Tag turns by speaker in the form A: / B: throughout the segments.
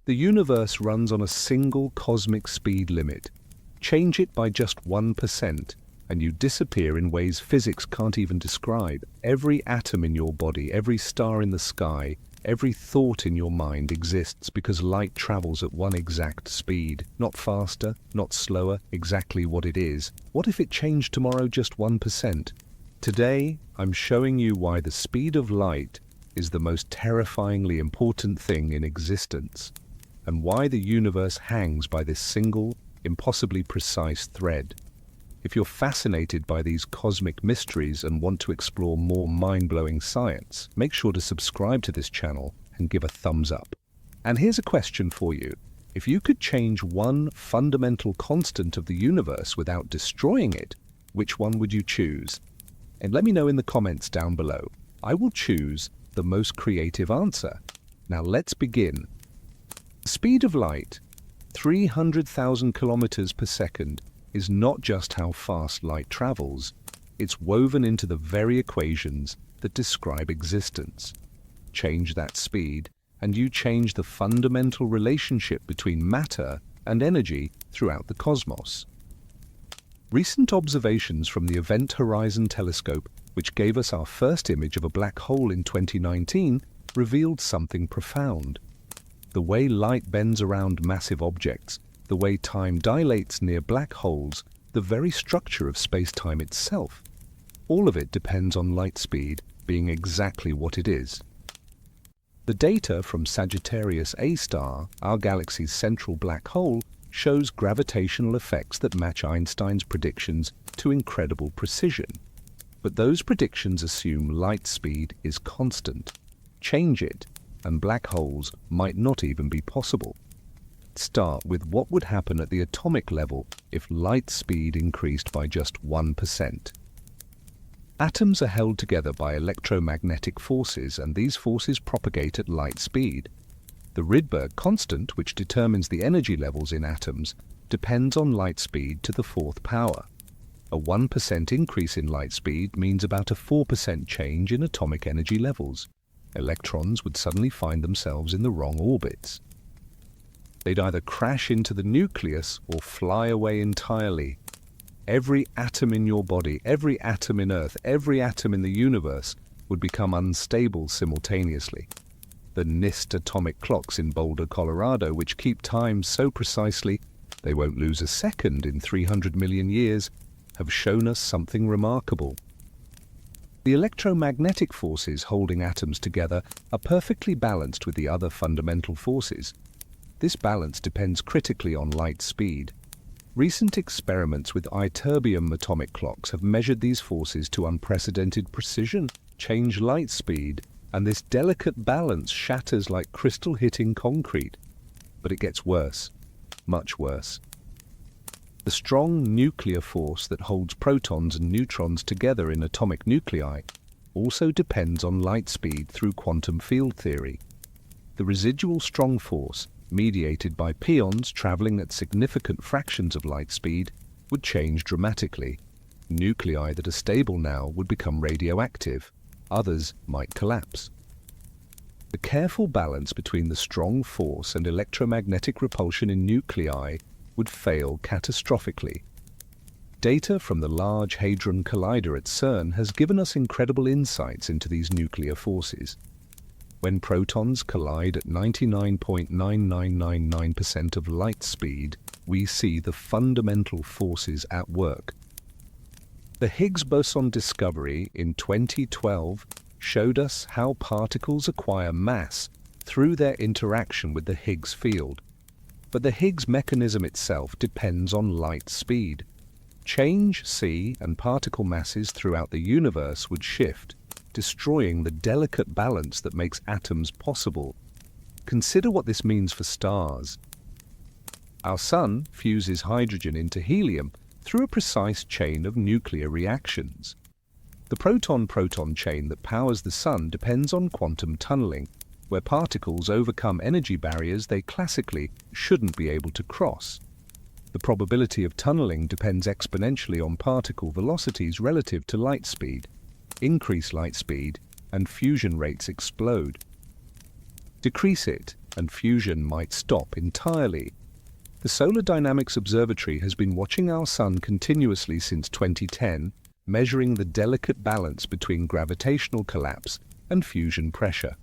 A: The universe runs on a single cosmic speed limit. Change it by just 1%, and you disappear in ways physics can't even describe. Every atom in your body, every star in the sky, every thought in your mind exists because light travels at one exact speed. Not faster, not slower, exactly what it is. What if it changed tomorrow just 1%? Today, I'm showing you why the speed of light is the most terrifyingly important thing in existence, and why the universe hangs by this single, impossibly precise thread. If you're fascinated by these cosmic mysteries and want to explore more mind-blowing science, make sure to subscribe to this channel and give a thumbs up. And here's a question for you. If you could change one fundamental constant of the universe without destroying it, which one would you choose? And let me know in the comments down below. I will choose the most creative answer. Now let's begin. The speed of light, 300,000 kilometers per second, is not just how fast light travels. It's woven into the very equations that describe existence. Change that speed, and you change the fundamental relationship between matter and energy throughout the cosmos. Recent observations from the Event Horizon Telescope, which gave us our first image of a black hole in 2019, revealed something profound. The way light bends around massive objects, the way time dilates near black holes, the very structure of space-time itself. All of it depends on light speed being exactly what it is. The data from Sagittarius A star, our galaxy's central black hole, shows gravitational effects that match Einstein's predictions to incredible precision. But those predictions assume light speed is constant. Change it, and black holes might not even be possible. Start with what would happen at the atomic level if light speed increased by just 1%. Atoms are held together by electromagnetic forces, and these forces propagate at light speed. The Rydberg constant, which determines the energy levels in atoms, depends on light speed to the fourth power. A 1% increase in light speed means about a 4% change in atomic energy levels. Electrons would suddenly find themselves in the wrong orbits. They'd either crash into the nucleus or fly away entirely. Every atom in your body, every atom in Earth, every atom in the universe would become unstable simultaneously. The NIST atomic clocks in Boulder, Colorado, which keep time so precisely they won't lose a second in 300 million years, have shown us something remarkable. The electromagnetic forces holding atoms together are perfectly balanced with the other fundamental forces. This balance depends critically on light speed. Recent experiments with ytterbium atomic clocks have measured these forces to unprecedented precision, change light speed, and this delicate balance shatters like crystal hitting concrete. But it gets worse, much worse. The strong nuclear force that holds protons and neutrons together in atomic nuclei also depends on light speed through quantum field theory. The residual strong force, mediated by pions traveling at significant fractions of light speed, would change dramatically. Nuclei that are stable now would become radioactive. Others might collapse. The careful balance between the strong force and electromagnetic repulsion in nuclei would fail catastrophically. Data from the Large Hadron Collider at CERN has given us incredible insights into these nuclear forces. When protons collide at 99.9999% of light speed, we see the fundamental forces at work. The Higgs boson discovery in 2012 showed us how particles acquire mass through their interaction with the Higgs field. But the Higgs mechanism itself depends on light speed. Change c and particle masses throughout the universe would shift, destroying the delicate balance that makes atoms possible. Consider what this means for stars. Our Sun fuses hydrogen into helium through a precise chain of nuclear reactions. The proton-proton chain that powers the Sun depends on quantum tunneling, where particles overcome energy barriers they classically shouldn't be able to cross. The probability of tunneling depends exponentially on particle velocities relative to light speed. Increase light speed, and fusion rates explode. Decrease it, and fusion might stop entirely. The Solar Dynamics Observatory has been watching our Sun continuously since 2010, measuring the delicate balance between gravitational collapse and fusion pressure.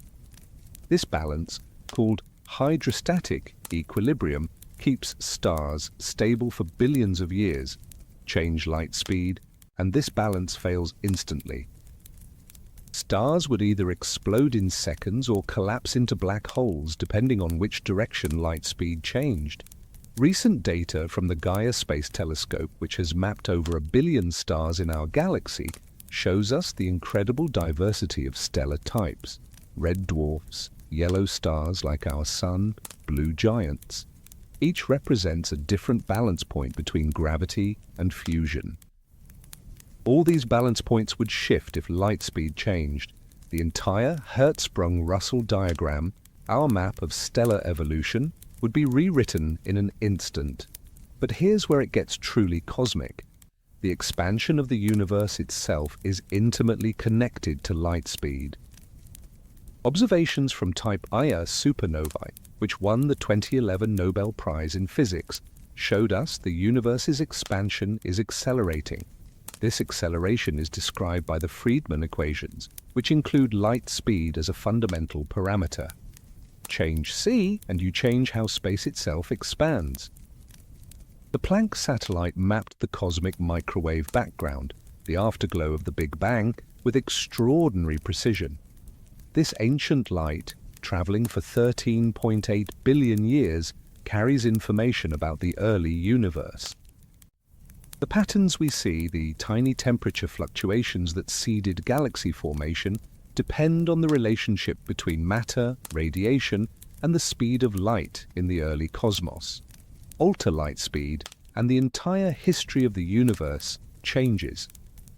A: This balance, called hydrostatic equilibrium, keeps stars stable for billions of years, change light speed, and this balance fails instantly. Stars would either explode in seconds or collapse into black holes depending on which direction light speed changed. Recent data from the Gaia Space Telescope, which has mapped over 1 billion stars in our galaxy, shows us the incredible diversity of stellar types: red dwarfs, yellow stars like our Sun, blue giants. Each represents a different balance point between gravity and fusion. All these balance points would shift if light speed changed. The entire Hertzsprung-Russell diagram, our map of stellar evolution, would be rewritten in an instant. But here's where it gets truly cosmic. The expansion of the universe itself is intimately connected to light speed. Observations from Type Ia supernovae, which won the 2011 Nobel Prize in Physics, showed us the universe's expansion is accelerating. This acceleration is described by the Friedmann equations, which include light speed as a fundamental parameter. Change c, and you change how space itself expands. The Planck satellite mapped the cosmic microwave background, the afterglow of the Big Bang, with extraordinary precision. This ancient light, traveling for 13.8 billion years, carries information about the early universe. The patterns we see, the tiny temperature fluctuations that seeded galaxy formation, depend on the relationship between matter, radiation, and the speed of light in the early cosmos. Alter light speed, and the entire history of the universe changes.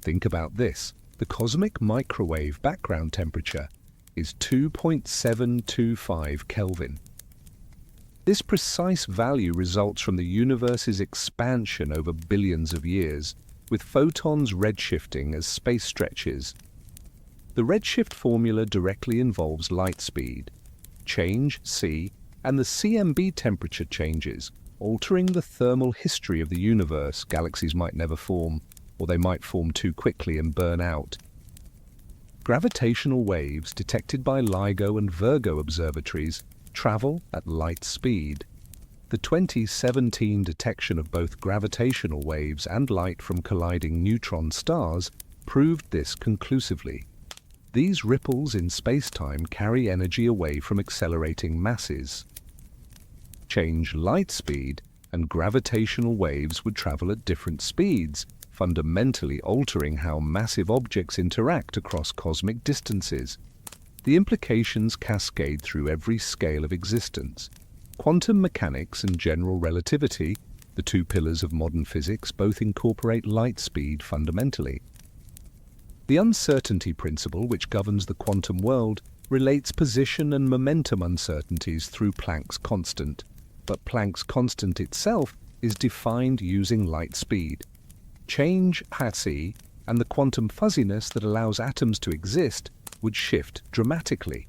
A: Think about this: the cosmic microwave background temperature is 2.725 Kelvin. This precise value results from the universe's expansion over billions of years, with photons redshifting as space stretches. The redshift formula directly involves light speed. Change c, and the CMB temperature changes, altering the thermal history of the universe. Galaxies might never form, or they might form too quickly and burn out. Gravitational waves detected by LIGO and Virgo observatories travel at light speed. The 2017 detection of both gravitational waves and light from colliding neutron stars proved this conclusively. These ripples in space-time carry energy away from accelerating masses. Change light speed, and gravitational waves would travel at different speeds, fundamentally altering how massive objects interact across cosmic distances. The implications cascade through every scale of existence. Quantum mechanics and general relativity, the two pillars of modern physics, both incorporate light speed fundamentally. The uncertainty principle, which governs the quantum world, relates position and momentum uncertainties through Planck's constant. But Planck's constant itself is defined using light speed. Change c, and the quantum fuzziness that allows atoms to exist would shift dramatically.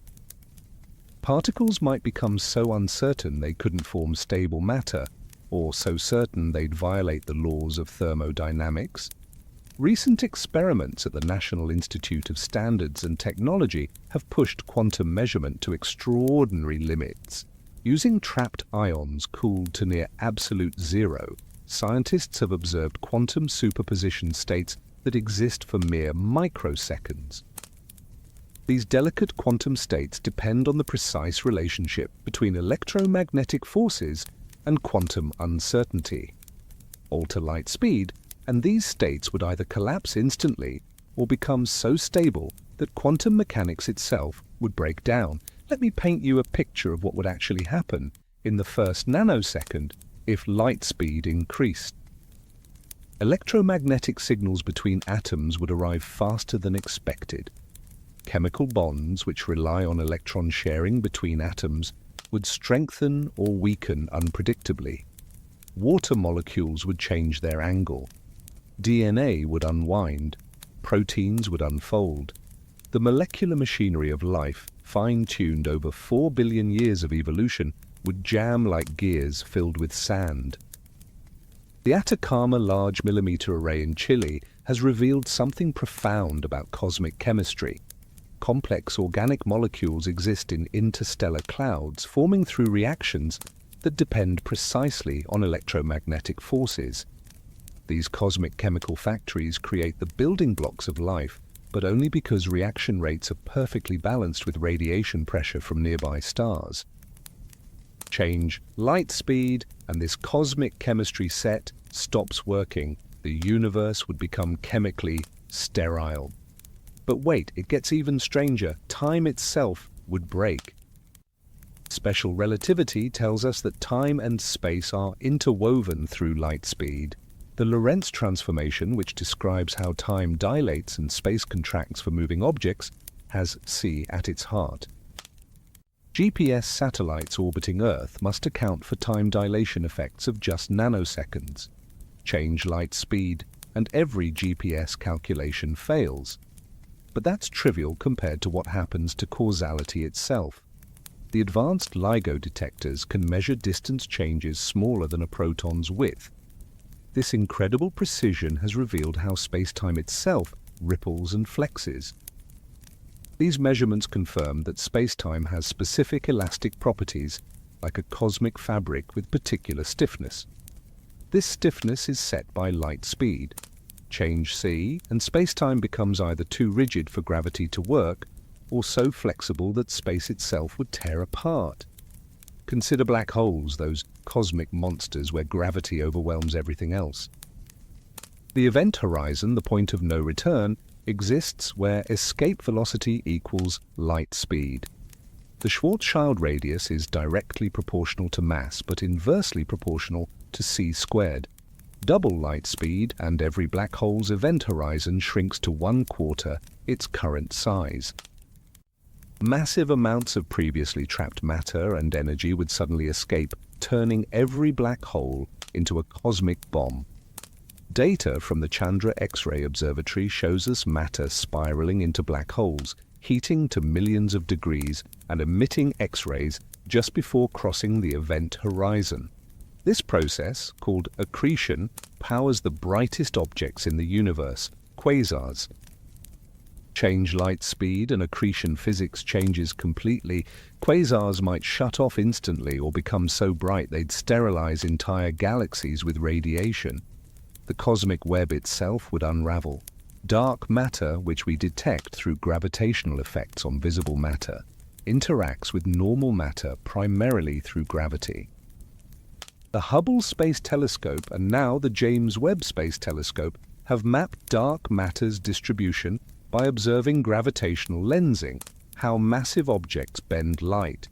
A: Particles might become so uncertain they couldn't form stable matter, or so certain they'd violate the laws of thermodynamics. Recent experiments at the National Institute of Standards and Technology have pushed quantum measurement to extraordinary limits. Using trapped ions cooled to near absolute zero, scientists have observed quantum superposition states that exist for mere microseconds. These delicate quantum states depend on the precise relationship between electromagnetic forces and quantum uncertainty. Alter light speed, and these states would either collapse instantly or become so stable that quantum mechanics itself would break down. Let me paint you a picture of what would actually happen in the first nanosecond if light speed increased. Electromagnetic signals between atoms would arrive faster than expected. Chemical bonds, which rely on electron sharing between atoms, would strengthen or weaken unpredictably. Water molecules would change their angle. DNA would unwind. Proteins would unfold. The molecular machinery of life fine-tuned over 4 billion years of evolution, would jam like gears filled with sand. The Atacama Large Millimeter Array in Chile has revealed something profound about cosmic chemistry. Complex organic molecules exist in interstellar clouds, forming through reactions that depend precisely on electromagnetic forces. These cosmic chemical factories create the building blocks of life, but only because reaction rates are perfectly balanced with radiation pressure from nearby stars. Change light speed, and this cosmic chemistry set stops working. The universe would become chemically sterile. But wait, it gets even stranger. Time itself would break. Special relativity tells us that time and space are interwoven through light speed. The Lorentz transformation, which describes how time dilates and space contracts for moving objects, has c at its heart. GPS satellites orbiting Earth must account for time dilation effects of just nanoseconds. Change light speed, and every GPS calculation fails. But that's trivial compared to what happens to causality itself. The advanced LIGO detectors can measure distance changes smaller than a proton's width. This incredible precision has revealed how space-time itself ripples and flexes. These measurements confirm that space-time has specific elastic properties, like a cosmic fabric with particular stiffness. This stiffness is set by light speed. Change c, and space-time becomes either too rigid for gravity to work, or so flexible that space itself would tear apart. Consider black holes, those cosmic monsters where gravity overwhelms everything else. The event horizon, the point of no return, exists where escape velocity equals light speed. The Schwarzschild radius is directly proportional to mass, but inversely proportional to c squared. Double light speed, and every black hole's event horizon shrinks to 1/4 its current size. Massive amounts of previously trapped matter and energy would suddenly escape, turning every black hole into a cosmic bomb. Data from the Chandra X-ray Observatory shows us matter spiraling into black holes, heating to millions of degrees and emitting X-rays just before crossing the event horizon. This process, called accretion, powers the brightest objects in the universe, quasars. Change light speed and accretion physics changes completely. Quasars might shut off instantly or become so bright they'd sterilize entire galaxies with radiation. The cosmic web itself would unravel. Dark matter, which we detect through gravitational effects on visible matter, interacts with normal matter primarily through gravity. The Hubble Space Telescope and now the James Webb Space Telescope have mapped dark matter's distribution by observing gravitational lensing, how massive objects bend light.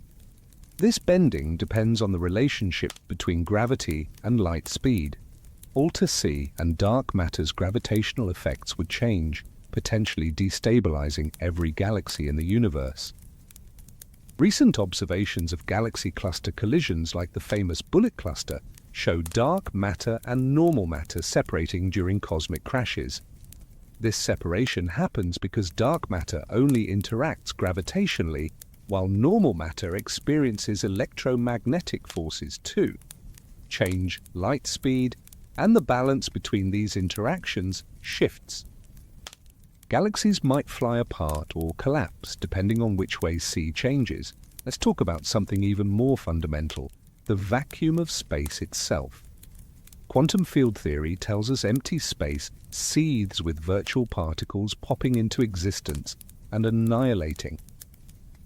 A: This bending depends on the relationship between gravity and light speed. Alter c, and dark matter's gravitational effects would change, potentially destabilizing every galaxy in the universe. Recent observations of galaxy cluster collisions like the famous Bullet Cluster show dark matter and normal matter separating during cosmic crashes. This separation happens because dark matter only interacts gravitationally, while normal matter experiences electromagnetic forces too. Change light speed, and the balance between these interactions shifts. Galaxies might fly apart or collapse depending on which way c changes. Let's talk about something even more fundamental, the vacuum of space itself. Quantum field theory tells us empty space seethes with virtual particles popping into existence and annihilating.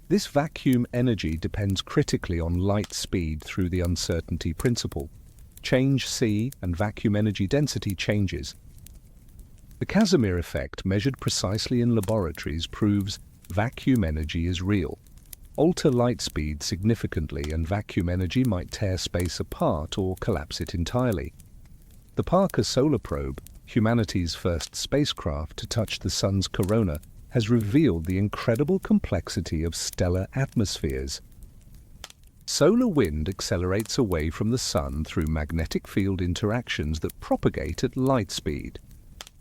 A: This vacuum energy depends critically on light speed through the uncertainty principle. Change c, and vacuum energy density changes. The Casimir effect, measured precisely in laboratories, proves vacuum energy is real. Alter light speed significantly and vacuum energy might tear space apart or collapse it entirely. The Parker Solar Probe, humanity's first spacecraft to touch the Sun's corona, has revealed the incredible complexity of stellar atmospheres. Solar wind accelerates away from the Sun through magnetic field interactions that propagate at light speed.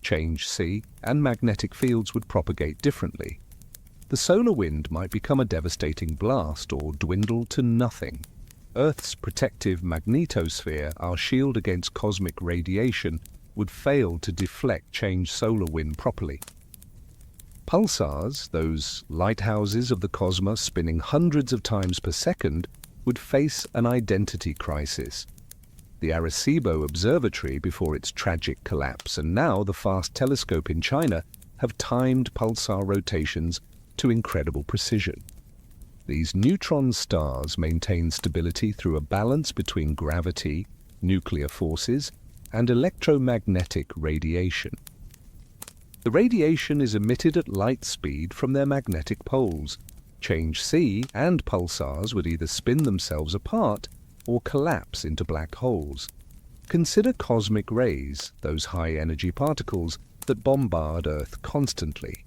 A: Change c, and magnetic fields would propagate differently. The solar wind might become a devastating blast or dwindle to nothing. Earth's protective magnetosphere, our shield against cosmic radiation, would fail to deflect change solar wind properly. Pulsars, those lighthouses of the cosmos spinning hundreds of times per second, would face an identity crisis. The Arecibo Observatory, before its tragic collapse, and now the FAST telescope in China, have timed pulsar rotations to incredible precision. These neutron stars maintain stability through a balance between gravity, nuclear forces, and electromagnetic radiation. The radiation is emitted at light speed from their magnetic poles. Change C and pulsars would either spin themselves apart or collapse into black holes. Consider cosmic rays, those high-energy particles that bombard Earth constantly.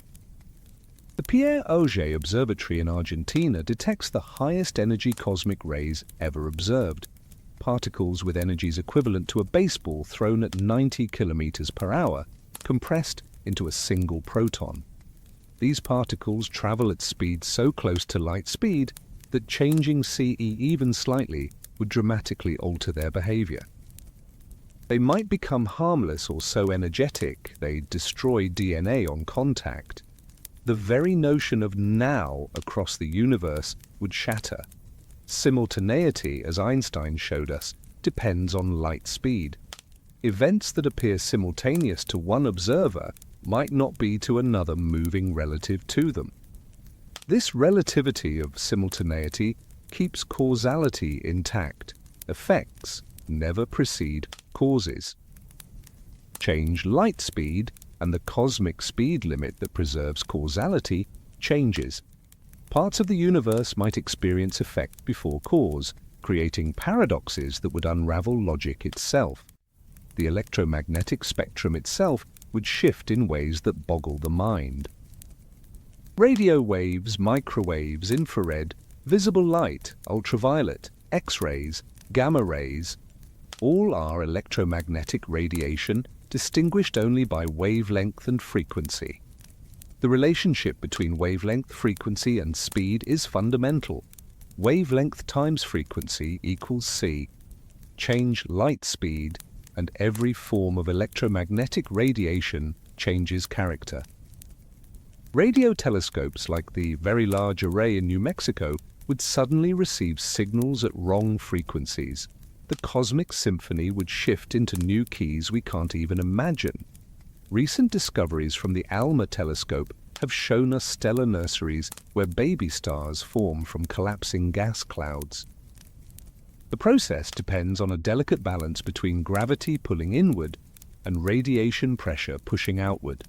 A: The Pierre Auger Observatory in Argentina detects the highest energy cosmic rays ever observed, particles with energies equivalent to a baseball thrown at 90 kilometers per hour, compressed into a single proton. These particles travel at speeds so close to light speed that changing CE even slightly would dramatically alter their behavior. They might become harmless or so energetic they destroy DNA on contact. The very notion of now across the universe would shatter. Simultaneity, as Einstein showed us, depends on light speed. Events that appear simultaneous to one observer might not be to another moving relative to them. This relativity of simultaneity keeps causality intact. Effects never precede causes. Change light speed, and the cosmic speed limit that preserves causality changes. Parts of the universe might experience effect before cause, creating paradoxes that would unravel logic itself. The electromagnetic spectrum itself would shift in ways that boggle the mind. Radio waves, microwaves, infrared, visible light, ultraviolet, X-rays, gamma rays, all are electromagnetic radiation distinguished only by wavelength and frequency. The relationship between wavelength, frequency, and speed is fundamental. Wavelength times frequency equals c. Change light speed, and every form of electromagnetic radiation changes character. Radio telescopes like the Very Large Array in New Mexico would suddenly receive signals at wrong frequencies. The cosmic symphony would shift into new keys we can't even imagine. Recent discoveries from the ALMA telescope have shown us stellar nurseries where baby stars form from collapsing gas clouds. The process depends on a delicate balance between gravity pulling inward and radiation pressure pushing outward.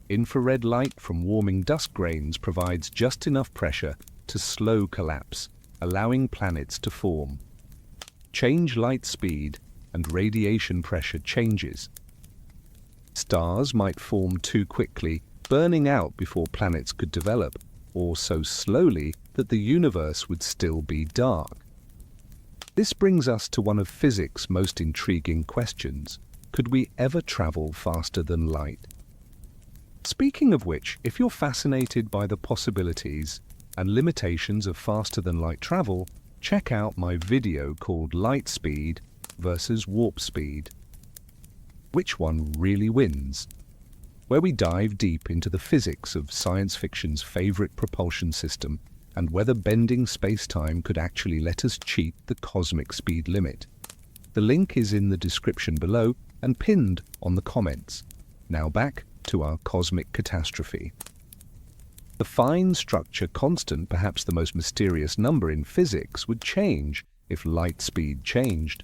A: Infrared light from warming dust grains provides just enough pressure to slow collapse, allowing planets to form. Change light speed, and radiation pressure changes. Stars might form too quickly, burning out before planets could develop, or so slowly that the universe would still be dark. This brings us to one of physics' most intriguing questions. Could we ever travel faster than light? Speaking of which, if you're fascinated by the possibilities and limitations of faster-than-light travel, check out my video called Light Speed versus Warp Speed. Which one really wins? Where we dive deep into the physics of science fiction's favorite propulsion system and whether bending space-time could actually let us cheat the cosmic speed limit. The link is in the description below and pinned on the comments. Now back to our cosmic catastrophe. The fine structure constant, perhaps the most mysterious number in physics, would change if light speed changed.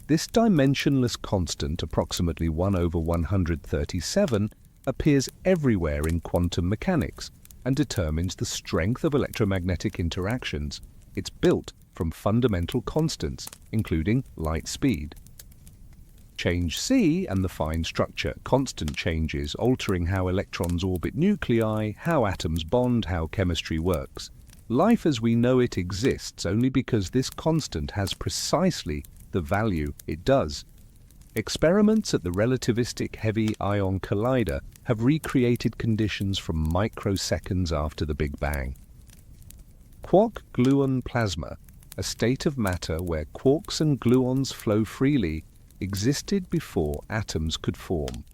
A: This dimensionless constant, approximately 1/137, appears everywhere in quantum mechanics and determines the strength of electromagnetic interactions. It's built from fundamental constants, including light speed. Change c and the fine structure constant changes, altering how electrons orbit nuclei, how atoms bond, how chemistry works. Life as we know it exists only because this constant has precisely the value it does. Experiments at the relativistic heavy ion collider have recreated conditions from microseconds after the Big Bang. Quark-gluon plasma, a state of matter where quarks and gluons flow freely, existed before atoms could form.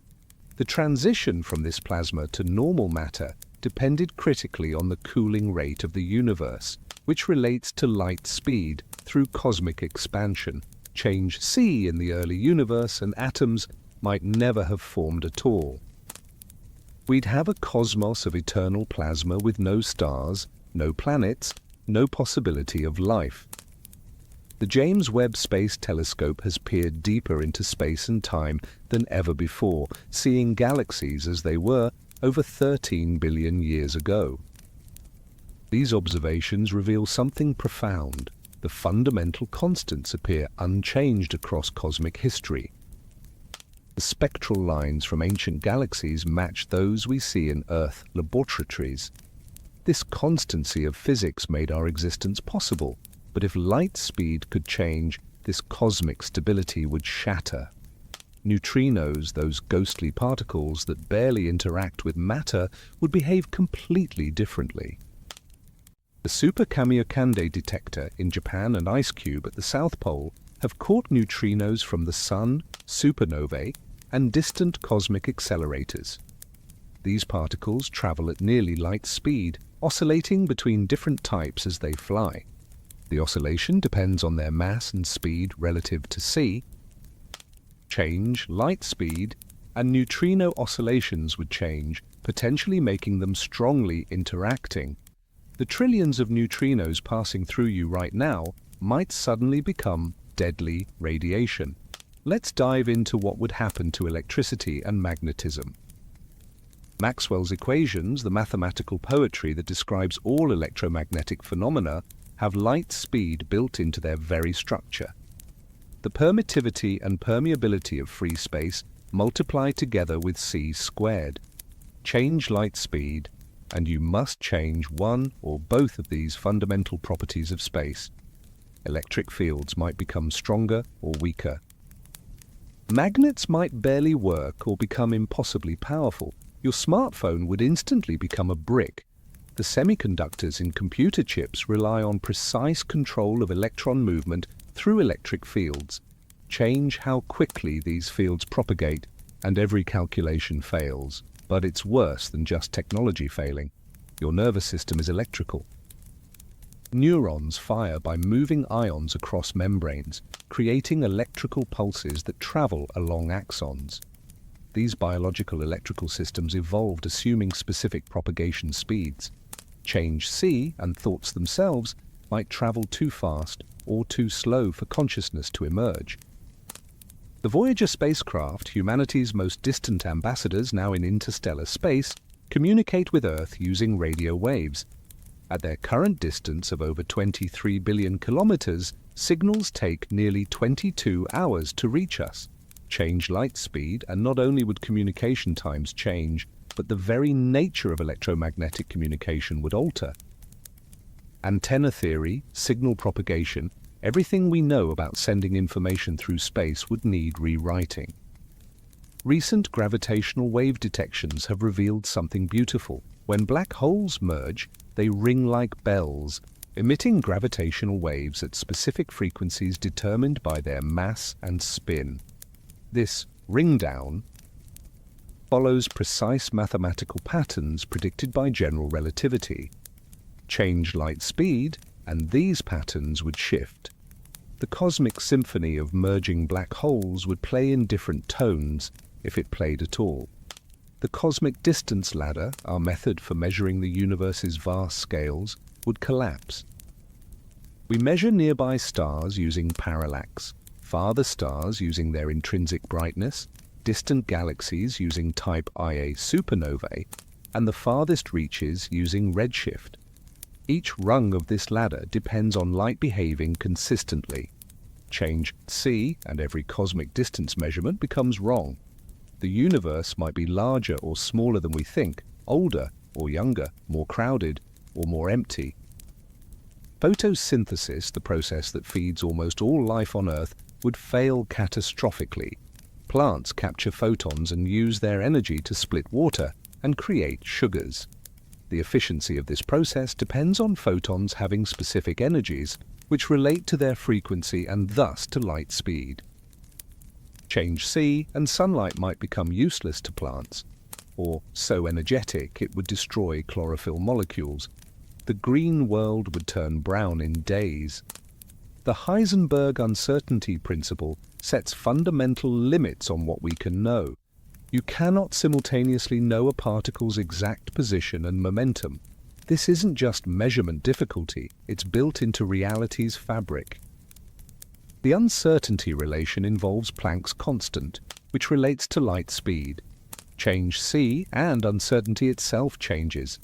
A: The transition from this plasma to normal matter depended critically on the cooling rate of the universe, which relates to light speed through cosmic expansion. Change c in the early universe and atoms might never have formed at all. We'd have a cosmos of eternal plasma with no stars, no planets, no possibility of life. The James Webb Space Telescope has peered deeper into space and time than ever before, seeing galaxies as they were over 13 billion years ago. These observations reveal something profound. The fundamental constants appear unchanged across cosmic history. The spectral lines from ancient galaxies match those we see in Earth laboratories. This constancy of physics made our existence possible, but if light speed could change, this cosmic stability would shatter. Neutrinos, those ghostly particles that barely interact with matter, would behave completely differently. The Super Kamiokande detector in Japan and IceCube at the South Pole have caught neutrinos from the Sun, supernovae, and distant cosmic accelerators. These particles travel at nearly light speed, oscillating between different types as they fly. The oscillation depends on their mass and speed relative to c. Change, light speed, and neutrino oscillations would change, potentially making them strongly interacting. The trillions of neutrinos passing through you right now might suddenly become deadly radiation. Let's dive into what would happen to electricity and magnetism. Maxwell's equations, the mathematical poetry that describes all electromagnetic phenomena, have light speed built into their very structure. The permittivity and permeability of free space multiply together with c squared. Change light speed, and you must change one or both of these fundamental properties of space. Electric fields might become stronger or weaker. Magnets might barely work or become impossibly powerful. Your smartphone would instantly become a brick. The semiconductors in computer chips rely on precise control of electron movement through electric fields. Change how quickly these fields propagate, and every calculation fails. But it's worse than just technology failing. Your nervous system is electrical. Neurons fire by moving ions across membranes, creating electrical pulses that travel along axons. These biological electrical systems evolved assuming specific propagation speeds. Change c and thoughts themselves might travel too fast or too slow for consciousness to emerge. The Voyager spacecraft, humanity's most distant ambassadors now in interstellar space, communicate with Earth using radio waves. At their current distance of over 23 billion kilometers, signals take nearly 22 hours to reach us. Change light speed, and not only would communication times change, but the very nature of electromagnetic communication would alter. Antenna theory, signal propagation, everything we know about sending information through space would need rewriting. Recent gravitational wave detections have revealed something beautiful. When black holes merge, they ring like bells, emitting gravitational waves at specific frequencies determined by their mass and spin. This ring-down follows precise mathematical patterns predicted by general relativity. Change light speed, and these patterns would shift. The cosmic symphony of merging black holes would play in different tones, if it played at all. The cosmic distance ladder, our method for measuring the universe's vast scales, would collapse. We measure nearby stars using parallax, farther stars using their intrinsic brightness, distant galaxies using type Ia supernovae, and the farthest reaches using redshift. Each rung of this ladder depends on light behaving consistently. Change c, and every cosmic distance measurement becomes wrong. The universe might be larger or smaller than we think, older or younger, more crowded or more empty. Photosynthesis, the process that feeds almost all life on Earth, would fail catastrophically. Plants capture photons and use their energy to split water and create sugars. The efficiency of this process depends on photons having specific energies, which relate to their frequency and thus to light speed. Change C, and sunlight might become useless to plants, or so energetic it would destroy chlorophyll molecules. The green world would turn brown in days. The Heisenberg uncertainty principle sets fundamental limits on what we can know. You cannot simultaneously know a particle's exact position and momentum. This isn't just measurement difficulty, it's built into reality's fabric. The uncertainty relation involves Planck's constant, which relates to light speed. Change C, and uncertainty itself changes.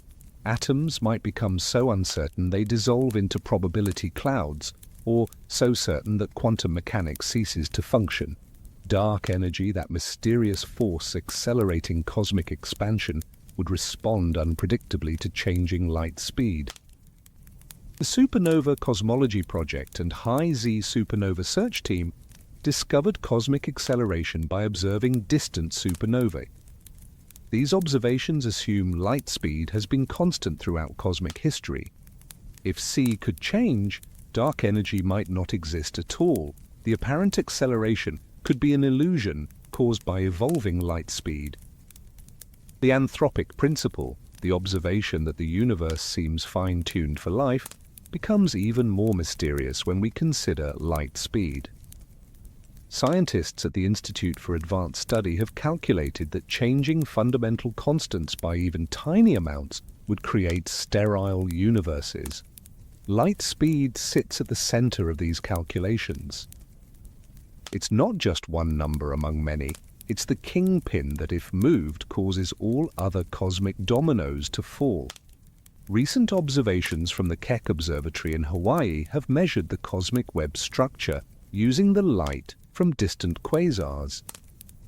A: Atoms might become so uncertain they dissolve into probability clouds, or so certain that quantum mechanics ceases to function. Dark energy, that mysterious force accelerating cosmic expansion, would respond unpredictably to changing light speed. The Supernova Cosmology Project and High-Z Supernova Search Team discovered cosmic acceleration by observing distant supernovae. These observations assume light speed has been constant throughout cosmic history. If C could change, dark energy might not exist at all. The apparent acceleration could be an illusion caused by evolving light speed. The anthropic principle, the observation that the universe seems fine-tuned for life, becomes even more mysterious when we consider light speed. Scientists at the Institute for Advanced Study have calculated that changing fundamental constants by even tiny amounts would create sterile universes. Light speed sits at the center of these calculations. It's not just one number among many, it's the kingpin that, if moved, causes all other cosmic dominoes to fall. Recent observations from the Keck Observatory in Hawaii have measured the cosmic web structure using the light from distant quasars.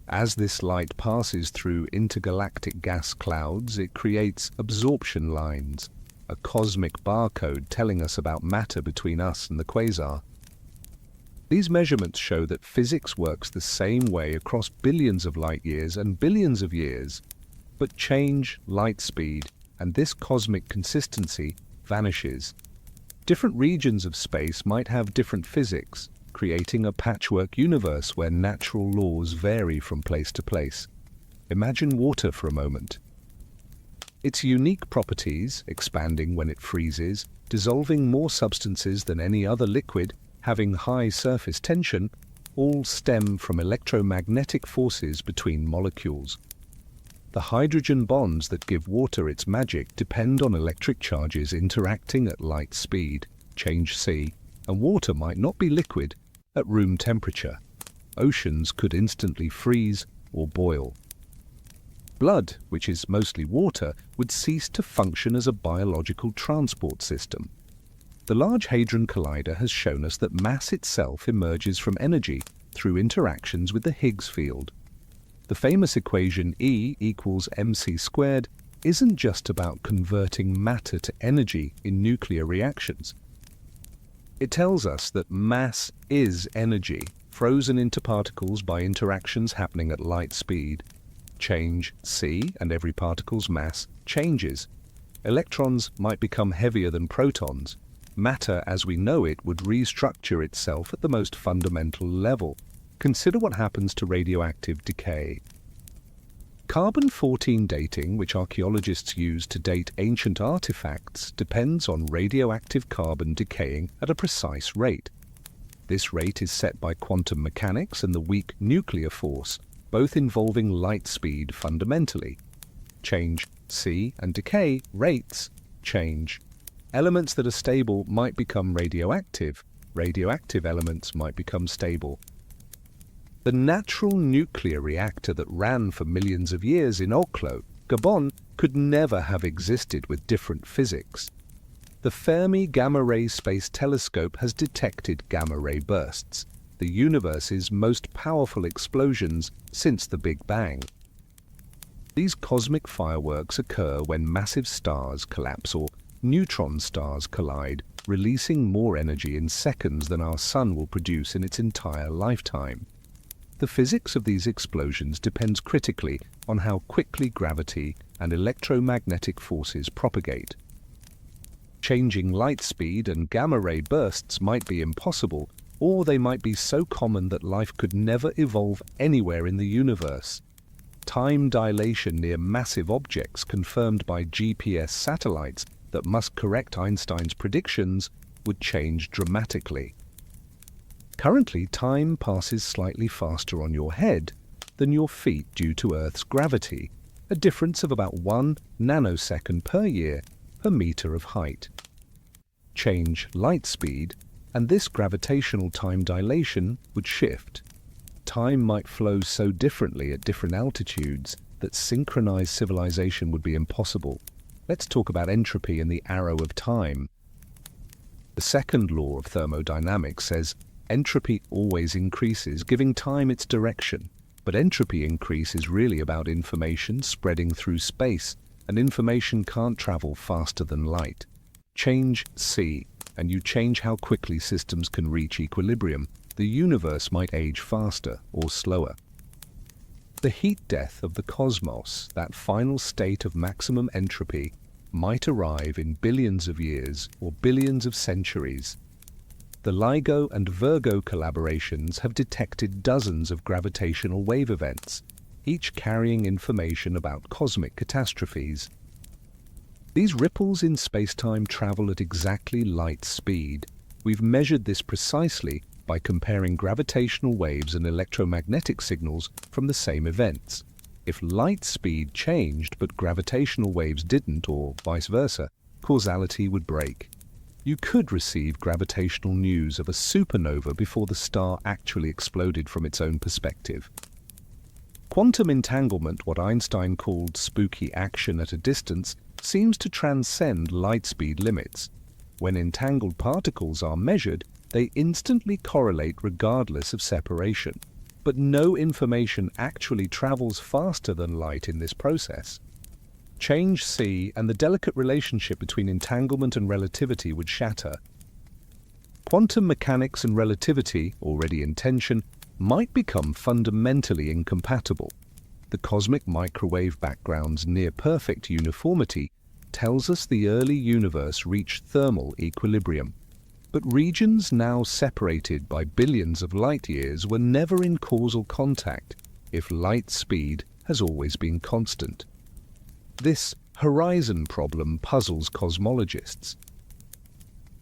A: As this light passes through intergalactic gas clouds, it creates absorption lines, a cosmic barcode telling us about matter between us and the quasar. These measurements show that physics works the same way across billions of light years and billions of years, but change light speed, and this cosmic consistency vanishes. Different regions of space might have different physics, creating a patchwork universe where natural laws vary from place to place. Imagine water for a moment. Its unique properties, expanding when it freezes, dissolving more substances than any other liquid, having high surface tension, all stem from electromagnetic forces between molecules. The hydrogen bonds that give water its magic depend on electric charges interacting at light speed, change C, and water might not be liquid at room temperature. Oceans could instantly freeze or boil. Blood, which is mostly water, would cease to function as a biological transport system. The Large Hadron Collider has shown us that mass itself emerges from energy through interactions with the Higgs field. The famous equation E equals mc squared isn't just about converting matter to energy in nuclear reactions. It tells us that mass is energy, frozen into particles by interactions happening at light speed. Change C, and every particle's mass changes. Electrons might become heavier than protons. Matter as we know it would restructure itself at the most fundamental level. Consider what happens to radioactive decay. Carbon-14 dating, which archaeologists use to date ancient artifacts, depends on radioactive carbon decaying at a precise rate. This rate is set by quantum mechanics and the weak nuclear force, both involving light speed fundamentally. Change C and decay rates change. Elements that are stable might become radioactive. Radioactive elements might become stable. The natural nuclear reactor that ran for millions of years in Oklo, Gabon, could never have existed with different physics. The Fermi Gamma-Ray Space Telescope has detected gamma-ray bursts, the universe's most powerful explosions since the Big Bang. These cosmic fireworks occur when massive stars collapse or neutron stars collide, releasing more energy in seconds than our Sun will produce in its entire lifetime. The physics of these explosions depends critically on how quickly gravity and electromagnetic forces propagate. Changing light speed and gamma-ray bursts might be impossible, or they might be so common that life could never evolve anywhere in the universe. Time dilation near massive objects confirmed by GPS satellites that must correct Einstein's predictions would change dramatically. Currently, time passes slightly faster on your head than your feet due to Earth's gravity, a difference of about 1 nanosecond per year per meter of height. Change light speed, and this gravitational time dilation would shift. Time might flow so differently at different altitudes that synchronized civilization would be impossible. Let's talk about entropy and the arrow of time. The second law of thermodynamics says entropy always increases, giving time its direction. But entropy increase is really about information spreading through space, and information can't travel faster than light. Change c, and you change how quickly systems can reach equilibrium. The universe might age faster or slower. The heat death of the cosmos, that final state of maximum entropy, might arrive in billions of years or billions of centuries. The LIGO and Virgo collaborations have detected dozens of gravitational wave events, each carrying information about cosmic catastrophes. These ripples in space-time travel at exactly light speed. We've measured this precisely by comparing gravitational waves and electromagnetic signals from the same events. If light speed changed but gravitational waves didn't, or vice versa, causality would break. You could receive gravitational news of a supernova before the star actually exploded from its own perspective. Quantum entanglement, what Einstein called spooky action at a distance, seems to transcend light speed limits. When entangled particles are measured, they instantly correlate regardless of separation. But no information actually travels faster than light in this process. Change c, and the delicate relationship between entanglement and relativity would shatter. Quantum mechanics and relativity, already in tension, might become fundamentally incompatible. The cosmic microwave background's near-perfect uniformity tells us the early universe reached thermal equilibrium. But regions now separated by billions of light-years were never in causal contact if light speed has always been constant. This horizon problem puzzles cosmologists.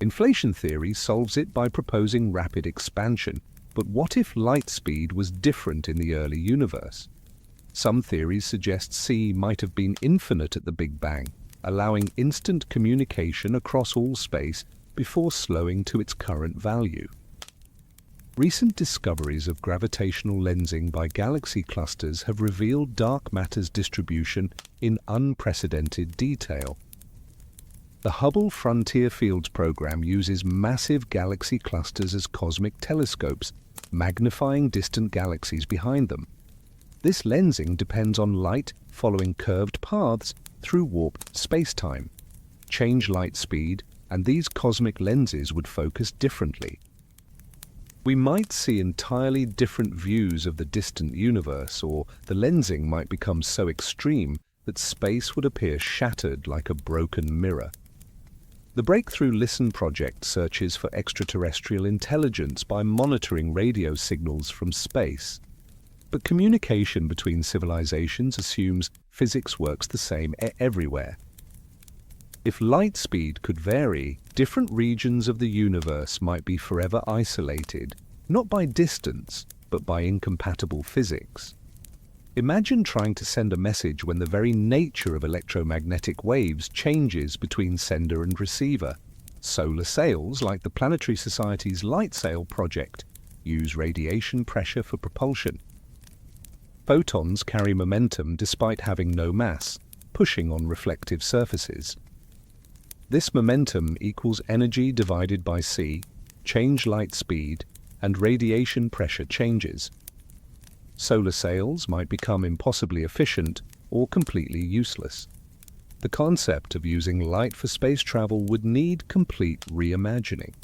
A: Inflation theory solves it by proposing rapid expansion, but what if light speed was different in the early universe? Some theories suggest c might have been infinite at the Big Bang, allowing instant communication across all space before slowing to its current value. Recent discoveries of gravitational lensing by galaxy clusters have revealed dark matter's distribution in unprecedented detail. The Hubble Frontier Fields program uses massive galaxy clusters as cosmic telescopes, magnifying distant galaxies behind them. This lensing depends on light following curved paths through warped spacetime. Change light speed, and these cosmic lenses would focus differently. We might see entirely different views of the distant universe, or the lensing might become so extreme that space would appear shattered like a broken mirror. The Breakthrough Listen project searches for extraterrestrial intelligence by monitoring radio signals from space. But communication between civilizations assumes physics works the same everywhere. If light speed could vary, different regions of the universe might be forever isolated, not by distance, but by incompatible physics. Imagine trying to send a message when the very nature of electromagnetic waves changes between sender and receiver. Solar sails, like the Planetary Society's Light Sail project, use radiation pressure for propulsion. Photons carry momentum despite having no mass, pushing on reflective surfaces. This momentum equals energy divided by c, change light speed, and radiation pressure changes. Solar sails might become impossibly efficient or completely useless. The concept of using light for space travel would need complete reimagining.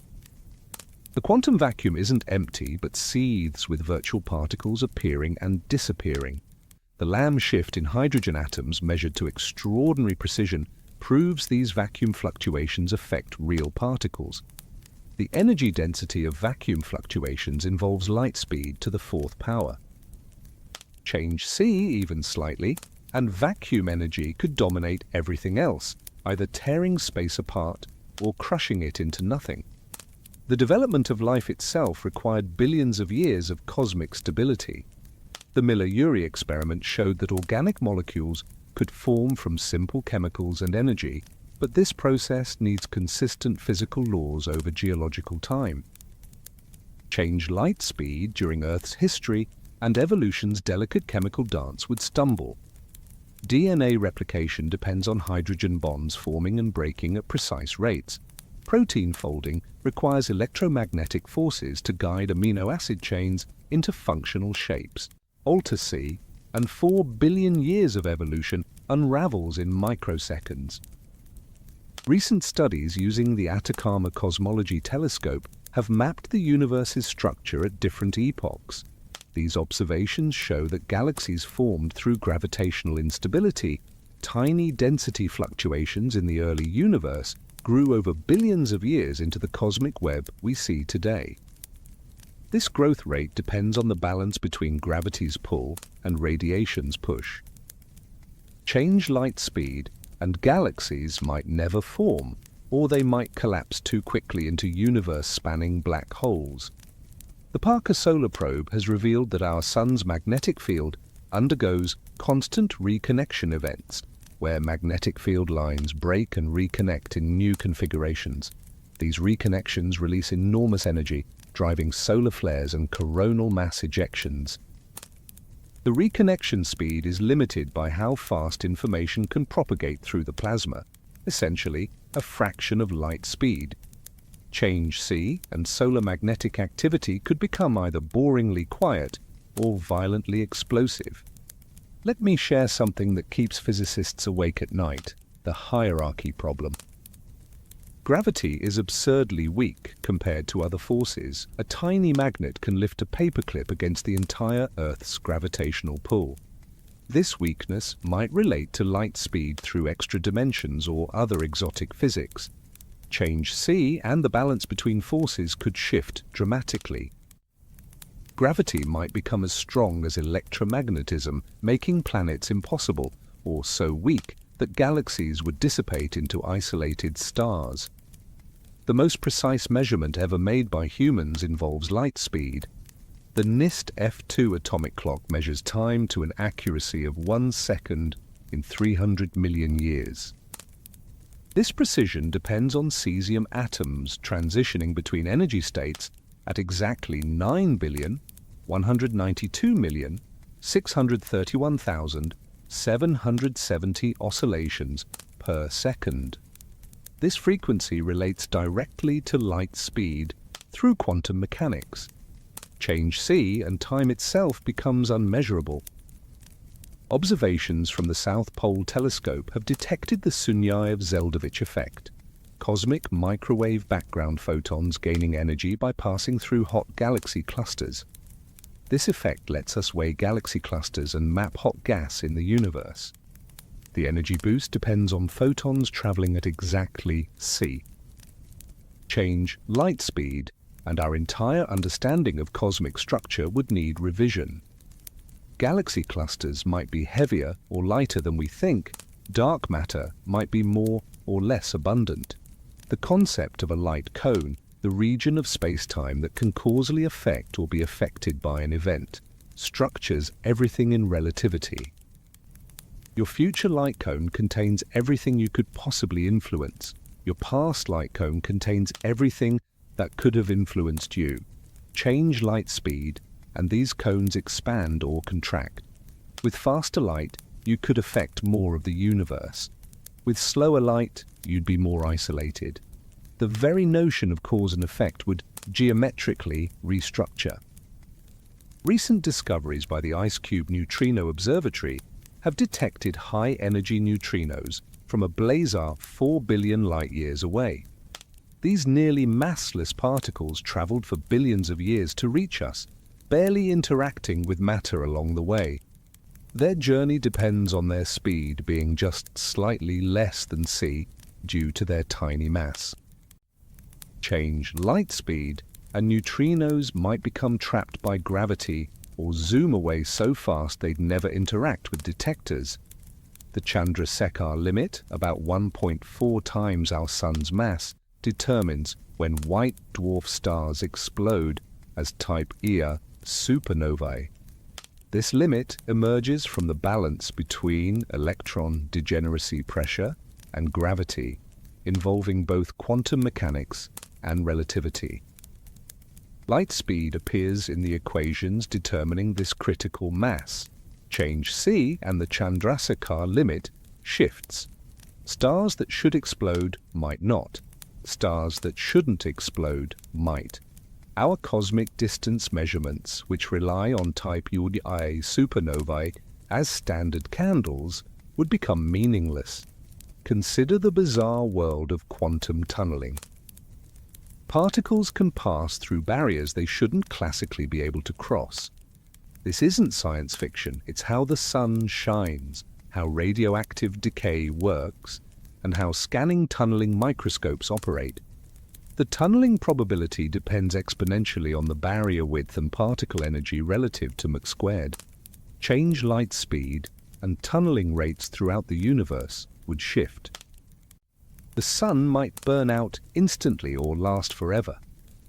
A: The quantum vacuum isn't empty, but seethes with virtual particles appearing and disappearing. The Lamb shift in hydrogen atoms, measured to extraordinary precision, proves these vacuum fluctuations affect real particles. The energy density of vacuum fluctuations involves light speed to the fourth power. Change C even slightly, and vacuum energy could dominate everything else, either tearing space apart or crushing it into nothing. The development of life itself required billions of years of cosmic stability. The Miller-Urey experiment showed that organic molecules could form from simple chemicals and energy, but this process needs consistent physical laws over geological time. Change light speed during Earth's history, and evolution's delicate chemical dance would stumble. DNA replication depends on hydrogen bonds forming and breaking at precise rates. Protein folding requires electromagnetic forces to guide amino acid chains into functional shapes. Alter C, and 4 billion years of evolution unravels in microseconds. Recent studies using the Atacama Cosmology Telescope have mapped the universe's structure at different epochs. These observations show that galaxies formed through gravitational instability. Tiny density fluctuations in the early universe grew over billions of years into the cosmic web we see today. This growth rate depends on the balance between gravity's pull and radiation's push. Change light speed, and galaxies might never form, or they might collapse too quickly into universe-spanning black holes. The Parker Solar Probe has revealed that our Sun's magnetic field undergoes constant reconnection events, where magnetic field lines break and reconnect in new configurations. These reconnections release enormous energy, driving solar flares and coronal mass ejections. The reconnection speed is limited by how fast information can propagate through the plasma, essentially a fraction of light speed. Change C and solar magnetic activity could become either boringly quiet or violently explosive. Let me share something that keeps physicists awake at night: the hierarchy problem. Gravity is absurdly weak compared to other forces. A tiny magnet can lift a paperclip against the entire Earth's gravitational pull. This weakness might relate to light speed through extra dimensions or other exotic physics. Change C and the balance between forces could shift dramatically. Gravity might become as strong as electromagnetism, making planets impossible, or so weak that galaxies would dissipate into isolated stars. The most precise measurement ever made by humans involves light speed. The NIST F2 atomic clock measures time to an accuracy of 1 second in 300 million years. This precision depends on cesium atoms transitioning between energy states at exactly 9,192,631,770 oscillations per second. This frequency relates directly to light speed through quantum mechanics. Change C and time itself becomes unmeasurable. Observations from the South Pole Telescope have detected the Sunyaev-Zeldovich effect, cosmic microwave background photons gaining energy by passing through hot galaxy clusters. This effect lets us weigh galaxy clusters and map hot gas in the universe. The energy boost depends on photons traveling at exactly c. Change light speed, and our entire understanding of cosmic structure would need revision. Galaxy clusters might be heavier or lighter than we think. Dark matter might be more or less abundant. The concept of a light cone, the region of space-time that can causally affect or be affected by an event, structures everything in relativity. Your future light cone contains everything you could possibly influence. Your past light cone contains everything that could have influenced you. Change light speed, and these cones expand or contract. With faster light, you could affect more of the universe. With slower light, you'd be more isolated. The very notion of cause and effect would geometrically restructure. Recent discoveries by the IceCube Neutrino Observatory have detected high-energy neutrinos from a blazar 4 billion light-years away. These nearly massless particles traveled for billions of years to reach us, barely interacting with matter along the way. Their journey depends on their speed being just slightly less than c due to their tiny mass. Change light speed, and neutrinos might become trapped by gravity or zoom away so fast they'd never interact with detectors. The Chandrasekhar limit, about 1.4 times our Sun's mass, determines when white dwarf stars explode as type Ia supernovae. This limit emerges from the balance between electron degeneracy pressure and gravity, involving both quantum mechanics and relativity. Light speed appears in the equations determining this critical mass. Change c and the Chandrasekhar limit shifts. Stars that should explode might not. Stars that shouldn't explode might. Our cosmic distance measurements, which rely on type Ia supernovae as standard candles, would become meaningless. Consider the bizarre world of quantum tunneling. Particles can pass through barriers they shouldn't classically be able to cross. This isn't science fiction, it's how the sun shines, how radioactive decay works, and how scanning tunneling microscopes operate. The tunneling probability depends exponentially on the barrier width and particle energy relative to mc squared. Change light speed, and tunneling rates throughout the universe would shift. The sun might burn out instantly or last forever.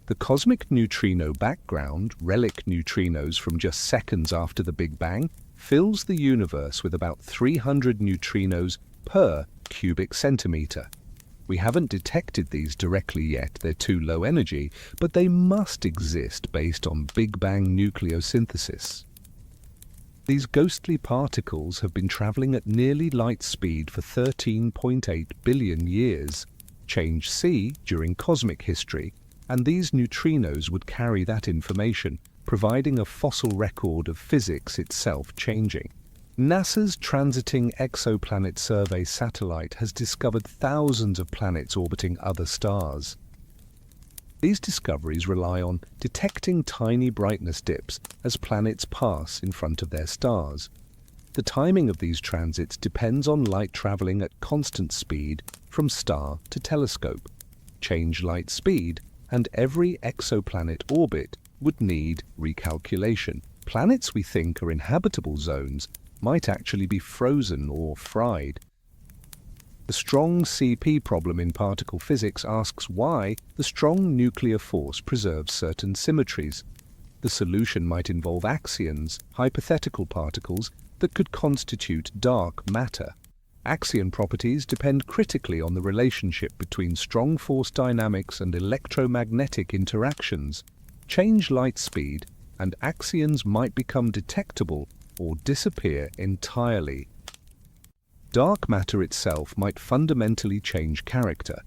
A: The cosmic neutrino background, relic neutrinos from just seconds after the Big Bang, fills the universe with about 300 neutrinos per cubic centimeter. We haven't detected these directly yet, they're too low energy, but they must exist based on Big Bang nucleosynthesis. These ghostly particles have been traveling at nearly light speed for 13.8 billion years, change c during cosmic history, and these neutrinos would carry that information, providing a fossil record of physics itself changing. NASA's Transiting Exoplanet Survey satellite has discovered thousands of planets orbiting other stars. These discoveries rely on detecting tiny brightness dips as planets pass in front of their stars. The timing of these transits depends on light traveling at constant speed from star to telescope. Change light speed, and every exoplanet orbit would need recalculation. Planets we think are inhabitable zones might actually be frozen or fried. The strong CP problem in particle physics asks why the strong nuclear force preserves certain symmetries. The solution might involve axions, hypothetical particles that could constitute dark matter. Axion properties depend critically on the relationship between strong force dynamics and electromagnetic interactions. Change light speed, and axions might become detectable or disappear entirely. Dark matter itself might fundamentally change character.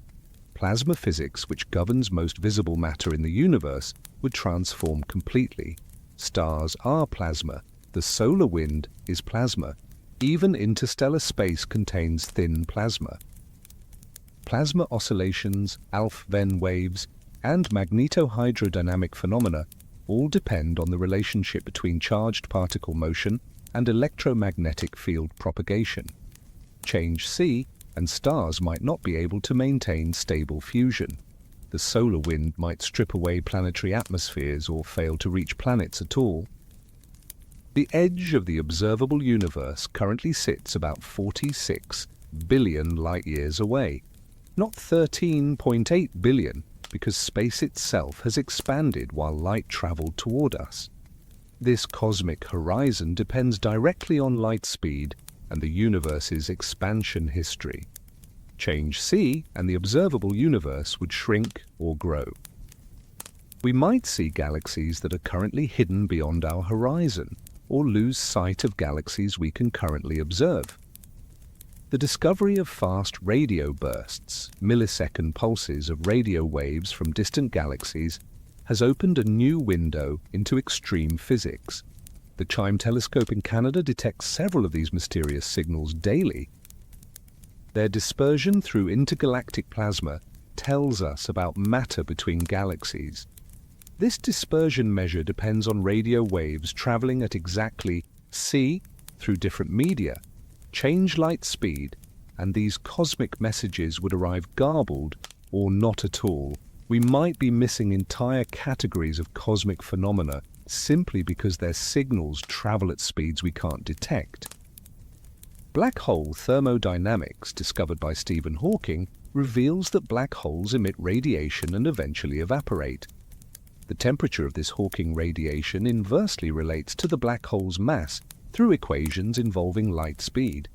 A: Plasma physics, which governs most visible matter in the universe, would transform completely. Stars are plasma. The solar wind is plasma. Even interstellar space contains thin plasma. Plasma oscillations, Alf-Venn waves, and magnetohydrodynamic phenomena all depend on the relationship between charged particle motion and electromagnetic field propagation. Change c, and stars might not be able to maintain stable fusion. The solar wind might strip away planetary atmospheres or fail to reach planets at all. The edge of the observable universe currently sits about 46 billion light-years away, not 13.8 billion, because space itself has expanded while light traveled toward us. This cosmic horizon depends directly on light speed and the universe's expansion history. Change c, and the observable universe would shrink or grow. We might see galaxies that are currently hidden beyond our horizon, or lose sight of galaxies we can currently observe. The discovery of fast radio bursts, millisecond pulses of radio waves from distant galaxies, has opened a new window into extreme physics. The CHIME telescope in Canada detects several of these mysterious signals daily. Their dispersion through intergalactic plasma tells us about matter between galaxies. This dispersion measure depends on radio waves traveling at exactly c through different media, change light speed, and these cosmic messages would arrive garbled or not at all. We might be missing entire categories of cosmic phenomena simply because their signals travel at speeds we can't detect. Black hole thermodynamics, discovered by Stephen Hawking, reveals that black holes emit radiation and eventually evaporate. The temperature of this Hawking radiation inversely relates to the black hole's mass through equations involving light speed.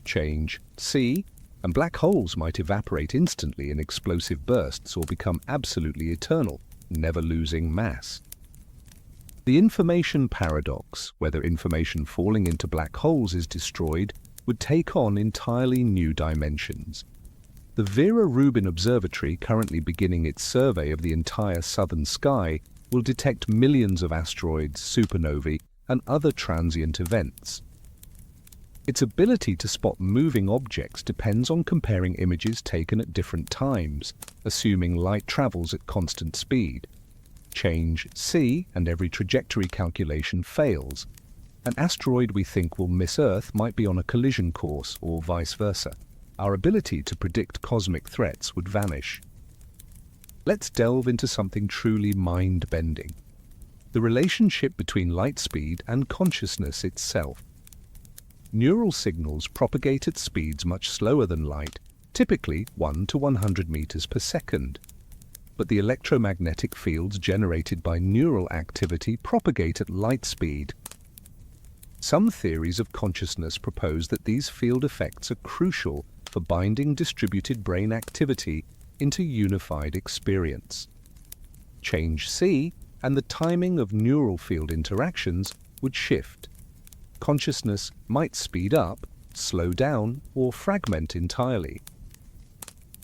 A: Change c, and black holes might evaporate instantly in explosive bursts or become absolutely eternal, never losing mass. The information paradox, whether information falling into black holes is destroyed, would take on entirely new dimensions. The Vera Rubin Observatory, currently beginning its survey of the entire southern sky, will detect millions of asteroids, supernovae, and other transient events. Its ability to spot moving objects depends on comparing images taken at different times, assuming light travels at constant speed. Change c, and every trajectory calculation fails. An asteroid we think will miss Earth might be on a collision course, or vice versa. Our ability to predict cosmic threats would vanish. Let's delve into something truly mind-bending: the relationship between light speed and consciousness itself. Neural signals propagate at speeds much slower than light, typically 1 to 100 meters per second. But the electromagnetic fields generated by neural activity propagate at light speed. Some theories of consciousness propose that these field effects are crucial for binding distributed brain activity into unified experience. Change c, and the timing of neural field interactions would shift. Consciousness might speed up, slow down, or fragment entirely.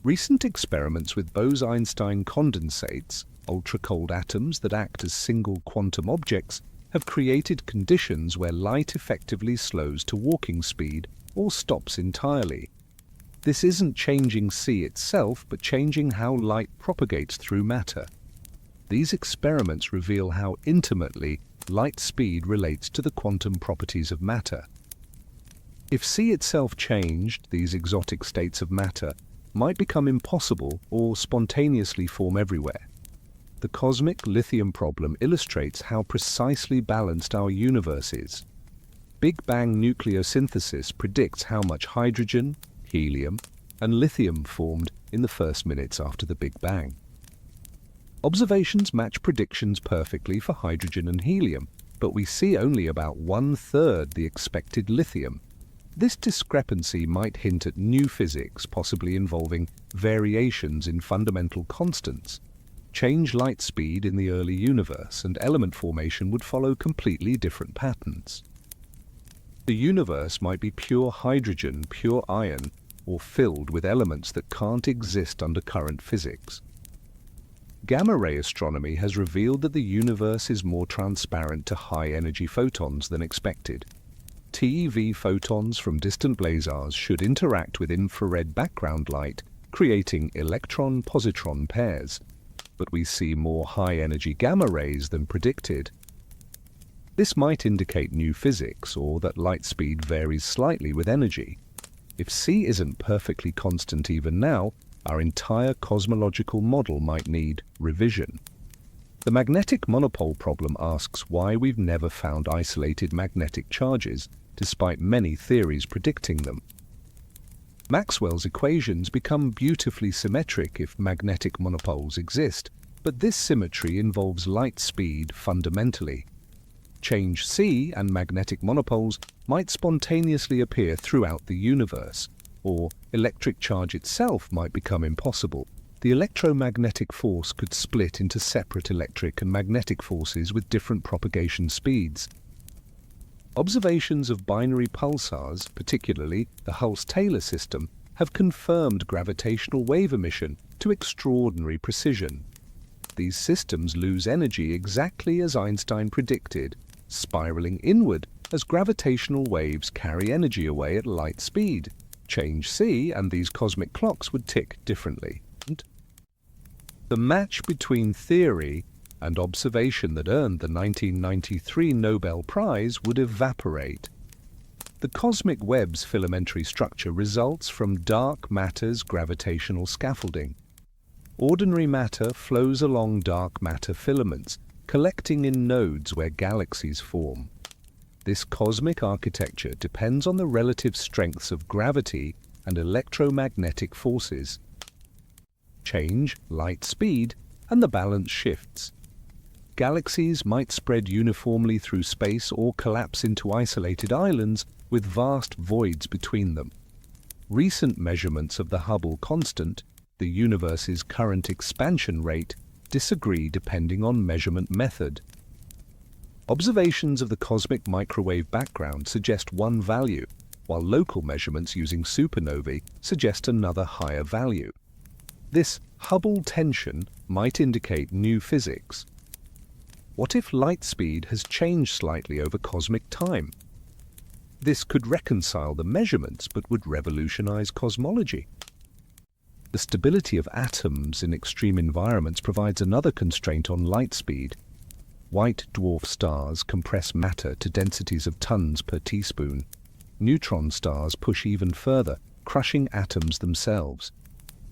A: Recent experiments with Bose-Einstein condensates, ultra-cold atoms that act as single quantum objects, have created conditions where light effectively slows to walking speed or stops entirely. This isn't changing c itself, but changing how light propagates through matter. These experiments reveal how intimately light speed relates to the quantum properties of matter. If c itself changed, these exotic states of matter might become impossible or spontaneously form everywhere. The cosmic lithium problem illustrates how precisely balanced our universe is. Big Bang nucleosynthesis predicts how much hydrogen, helium, and lithium formed in the first minutes after the Big Bang. Observations match predictions perfectly for hydrogen and helium, but we see only about 1/3 the expected lithium. This discrepancy might hint at new physics, possibly involving variations in fundamental constants. Change light speed in the early universe, and element formation would follow completely different patterns. The universe might be pure hydrogen, pure iron, or filled with elements that can't exist under current physics. Gamma-ray astronomy has revealed that the universe is more transparent to high-energy photons than expected. TeV photons from distant blazars should interact with infrared background light, creating electron-positron pairs. But we see more high-energy gamma rays than predicted. This might indicate new physics, or that light speed varies slightly with energy. If c isn't perfectly constant even now, our entire cosmological model might need revision. The magnetic monopole problem asks why we've never found isolated magnetic charges, despite many theories predicting them. Maxwell's equations become beautifully symmetric if magnetic monopoles exist, but this symmetry involves light speed fundamentally. Change c and magnetic monopoles might spontaneously appear throughout the universe, or electric charge itself might become impossible. The electromagnetic force could split into separate electric and magnetic forces with different propagation speeds. Observations of binary pulsars, particularly the Hulse-Taylor system, have confirmed gravitational wave emission to extraordinary precision. These systems lose energy exactly as Einstein predicted, spiraling inward as gravitational waves carry energy away at light speed. Change c, and these cosmic clocks would tick differently. The match between theory and observation that earned the 1993 Nobel Prize would evaporate. The cosmic web's filamentary structure results from dark matter's gravitational scaffolding. Ordinary matter flows along dark matter filaments, collecting in nodes where galaxies form. This cosmic architecture depends on the relative strengths of gravity and electromagnetic forces. Change light speed, and the balance shifts. Galaxies might spread uniformly through space or collapse into isolated islands with vast voids between them. Recent measurements of the Hubble constant, the universe's current expansion rate, disagree depending on measurement method. Observations of the cosmic microwave background suggest one value, while local measurements using supernovae suggest another higher value. This Hubble tension might indicate new physics. What if light speed has changed slightly over cosmic time? This could reconcile the measurements but would revolutionize cosmology. The stability of atoms in extreme environments provides another constraint on light speed. White dwarf stars compress matter to densities of tons per teaspoon. Neutron stars push even further, crushing atoms themselves.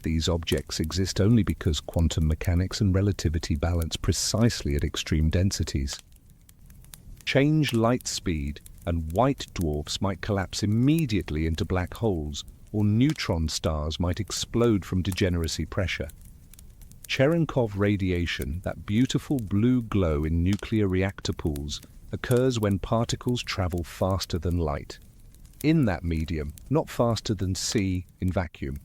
A: These objects exist only because quantum mechanics and relativity balance precisely at extreme densities. Change light speed, and white dwarfs might collapse immediately into black holes, or neutron stars might explode from degeneracy pressure. Cherenkov radiation, that beautiful blue glow in nuclear reactor pools, occurs when particles travel faster than light. In that medium, not faster than c in vacuum.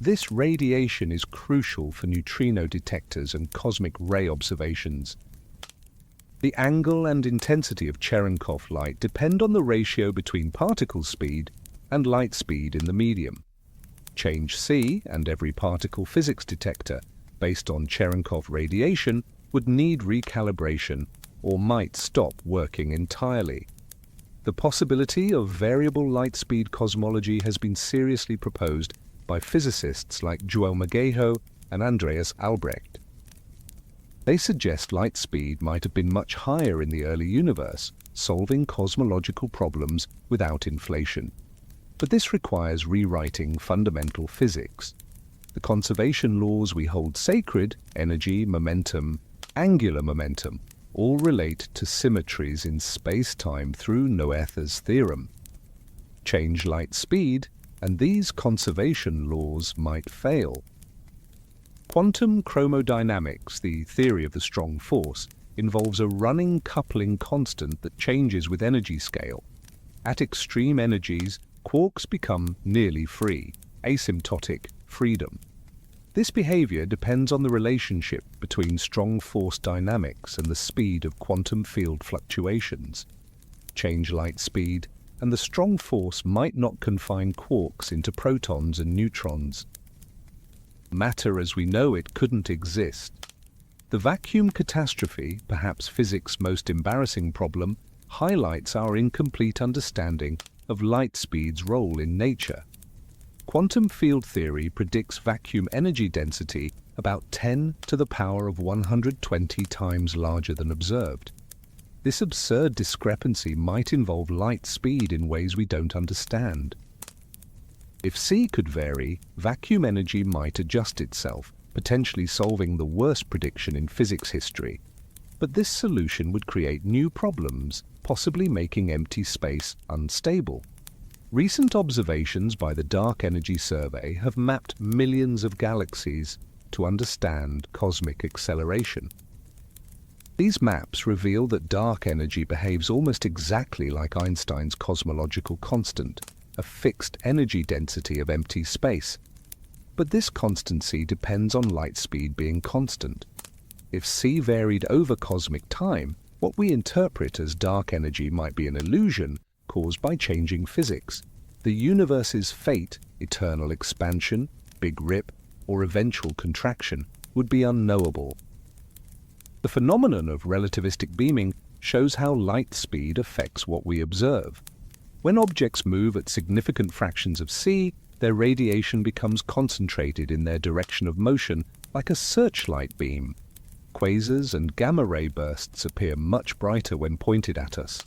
A: This radiation is crucial for neutrino detectors and cosmic ray observations. The angle and intensity of Cherenkov light depend on the ratio between particle speed and light speed in the medium. Change c and every particle physics detector based on Cherenkov radiation would need recalibration or might stop working entirely. The possibility of variable light speed cosmology has been seriously proposed by physicists like João Magalhães and Andreas Albrecht. They suggest light speed might have been much higher in the early universe, solving cosmological problems without inflation. But this requires rewriting fundamental physics. The conservation laws we hold sacred, energy, momentum, angular momentum, all relate to symmetries in space-time through Noether's theorem. Change light speed, and these conservation laws might fail. Quantum chromodynamics, the theory of the strong force, involves a running coupling constant that changes with energy scale. At extreme energies, quarks become nearly free, asymptotic freedom. This behavior depends on the relationship between strong force dynamics and the speed of quantum field fluctuations. Change light speed, and the strong force might not confine quarks into protons and neutrons. Matter as we know it couldn't exist. The vacuum catastrophe, perhaps physics' most embarrassing problem, highlights our incomplete understanding of light speed's role in nature. Quantum field theory predicts vacuum energy density about 10 to the power of 120 times larger than observed. This absurd discrepancy might involve light speed in ways we don't understand. If c could vary, vacuum energy might adjust itself, potentially solving the worst prediction in physics history. But this solution would create new problems, possibly making empty space unstable. Recent observations by the Dark Energy Survey have mapped millions of galaxies to understand cosmic acceleration. These maps reveal that dark energy behaves almost exactly like Einstein's cosmological constant, a fixed energy density of empty space. But this constancy depends on light speed being constant. If c varied over cosmic time, what we interpret as dark energy might be an illusion caused by changing physics. The universe's fate, eternal expansion, big rip, or eventual contraction, would be unknowable. The phenomenon of relativistic beaming shows how light speed affects what we observe. When objects move at significant fractions of c, their radiation becomes concentrated in their direction of motion like a searchlight beam. Quasars and gamma-ray bursts appear much brighter when pointed at us.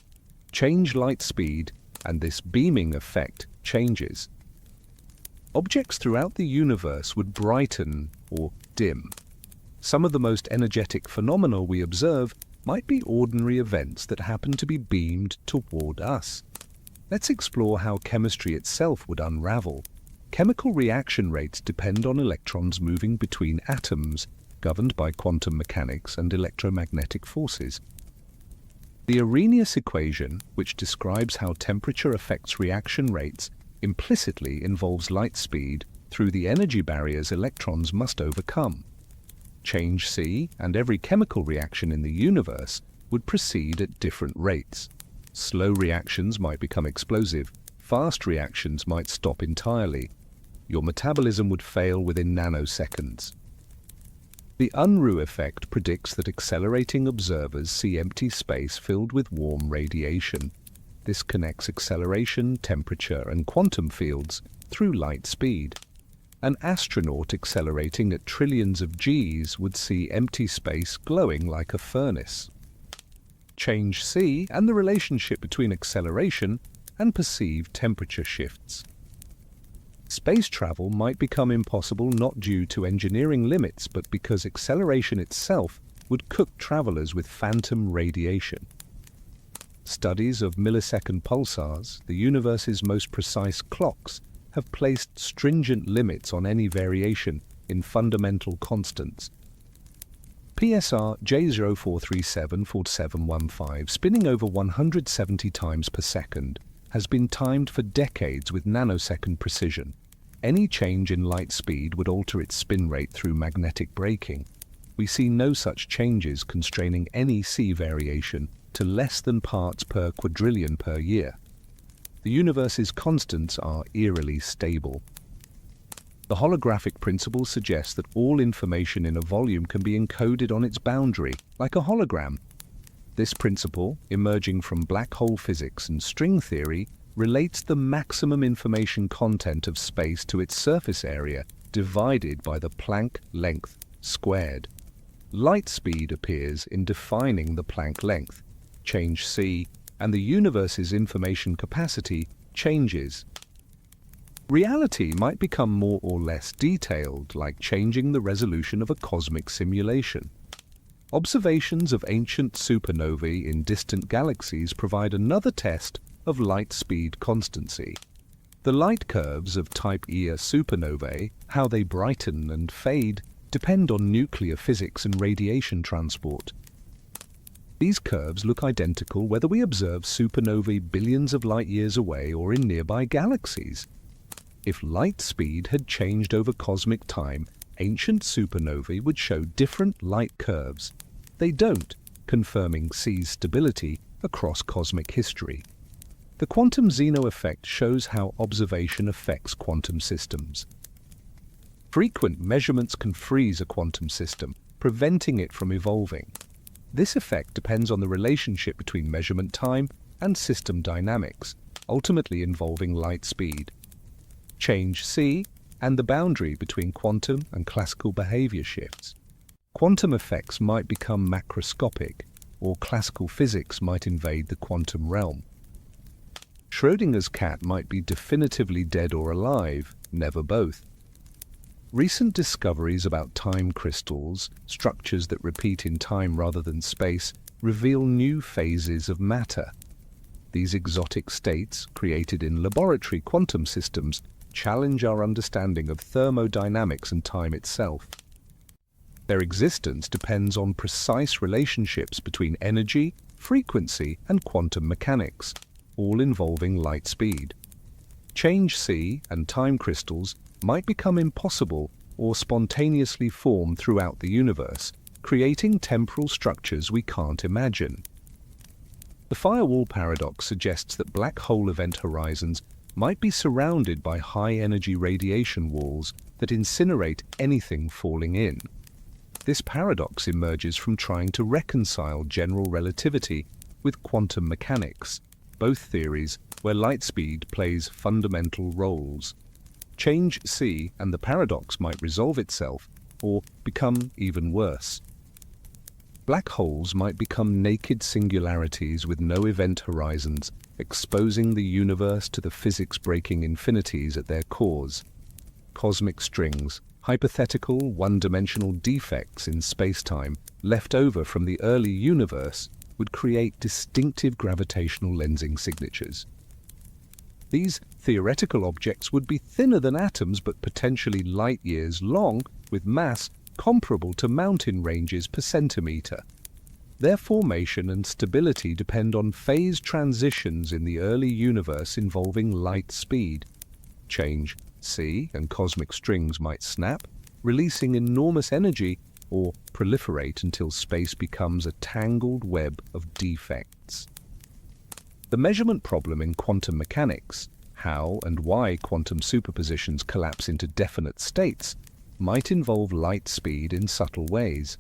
A: Change light speed, and this beaming effect changes. Objects throughout the universe would brighten or dim. Some of the most energetic phenomena we observe might be ordinary events that happen to be beamed toward us. Let's explore how chemistry itself would unravel. Chemical reaction rates depend on electrons moving between atoms, governed by quantum mechanics and electromagnetic forces. The Arrhenius equation, which describes how temperature affects reaction rates, implicitly involves light speed through the energy barriers electrons must overcome. Change c and every chemical reaction in the universe would proceed at different rates. Slow reactions might become explosive, fast reactions might stop entirely. Your metabolism would fail within nanoseconds. The Unruh effect predicts that accelerating observers see empty space filled with warm radiation. This connects acceleration, temperature, and quantum fields through light speed. An astronaut accelerating at trillions of Gs would see empty space glowing like a furnace. Change c and the relationship between acceleration and perceived temperature shifts. Space travel might become impossible not due to engineering limits, but because acceleration itself would cook travelers with phantom radiation. Studies of millisecond pulsars, the universe's most precise clocks, have placed stringent limits on any variation in fundamental constants. PSR J04374715, spinning over 170 times per second, has been timed for decades with nanosecond precision. Any change in light speed would alter its spin rate through magnetic braking. We see no such changes constraining any C variation to less than parts per quadrillion per year. The universe's constants are eerily stable. The holographic principle suggests that all information in a volume can be encoded on its boundary, like a hologram. This principle, emerging from black hole physics and string theory, relates the maximum information content of space to its surface area divided by the Planck length squared. Light speed appears in defining the Planck length. Change c, and the universe's information capacity changes. Reality might become more or less detailed, like changing the resolution of a cosmic simulation. Observations of ancient supernovae in distant galaxies provide another test of light speed constancy. The light curves of type Ia supernovae, how they brighten and fade, depend on nuclear physics and radiation transport. These curves look identical whether we observe supernovae billions of light years away or in nearby galaxies. If light speed had changed over cosmic time, ancient supernovae would show different light curves. They don't, confirming C's stability across cosmic history. The quantum Zeno effect shows how observation affects quantum systems. Frequent measurements can freeze a quantum system, preventing it from evolving. This effect depends on the relationship between measurement time and system dynamics, ultimately involving light speed. Change c and the boundary between quantum and classical behavior shifts. Quantum effects might become macroscopic, or classical physics might invade the quantum realm. Schrödinger's cat might be definitively dead or alive, never both. Recent discoveries about time crystals, structures that repeat in time rather than space, reveal new phases of matter. These exotic states, created in laboratory quantum systems, challenge our understanding of thermodynamics and time itself. Their existence depends on precise relationships between energy, frequency, and quantum mechanics, all involving light speed. Change c and time crystals might become impossible or spontaneously form throughout the universe, creating temporal structures we can't imagine. The firewall paradox suggests that black hole event horizons might be surrounded by high-energy radiation walls that incinerate anything falling in. This paradox emerges from trying to reconcile general relativity with quantum mechanics, both theories where light speed plays fundamental roles. Change c and the paradox might resolve itself or become even worse. Black holes might become naked singularities with no event horizons, exposing the universe to the physics-breaking infinities at their cores. Cosmic strings, hypothetical one-dimensional defects in space-time left over from the early universe, would create distinctive gravitational lensing signatures. These theoretical objects would be thinner than atoms but potentially light-years long, with mass comparable to mountain ranges per centimeter. Their formation and stability depend on phase transitions in the early universe involving light speed. Change c and cosmic strings might snap, releasing enormous energy, or proliferate until space becomes a tangled web of defects. The measurement problem in quantum mechanics, how and why quantum superpositions collapse into definite states, might involve light speed in subtle ways.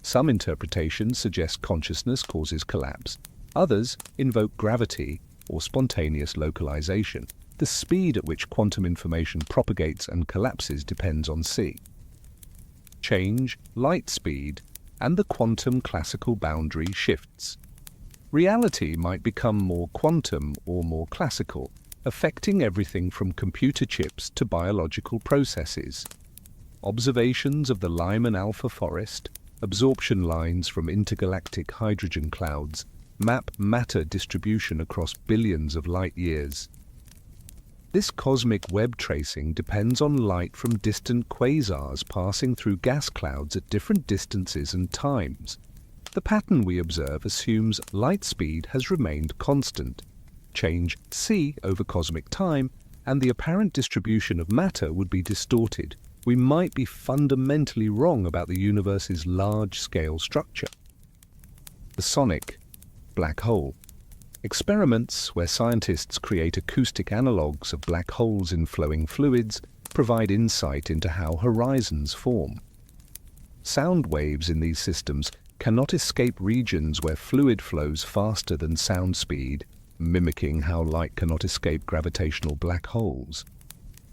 A: Some interpretations suggest consciousness causes collapse. Others invoke gravity or spontaneous localization. The speed at which quantum information propagates and collapses depends on c. Change, light speed, and the quantum classical boundary shifts. Reality might become more quantum or more classical, affecting everything from computer chips to biological processes. Observations of the Lyman alpha forest, absorption lines from intergalactic hydrogen clouds, map matter distribution across billions of light-years. This cosmic web tracing depends on light from distant quasars passing through gas clouds at different distances and times. The pattern we observe assumes light speed has remained constant. Change c over cosmic time, and the apparent distribution of matter would be distorted. We might be fundamentally wrong about the universe's large-scale structure. The sonic black hole. Experiments where scientists create acoustic analogues of black holes in flowing fluids provide insight into how horizons form. Sound waves in these systems cannot escape regions where fluid flows faster than sound speed, mimicking how light cannot escape gravitational black holes.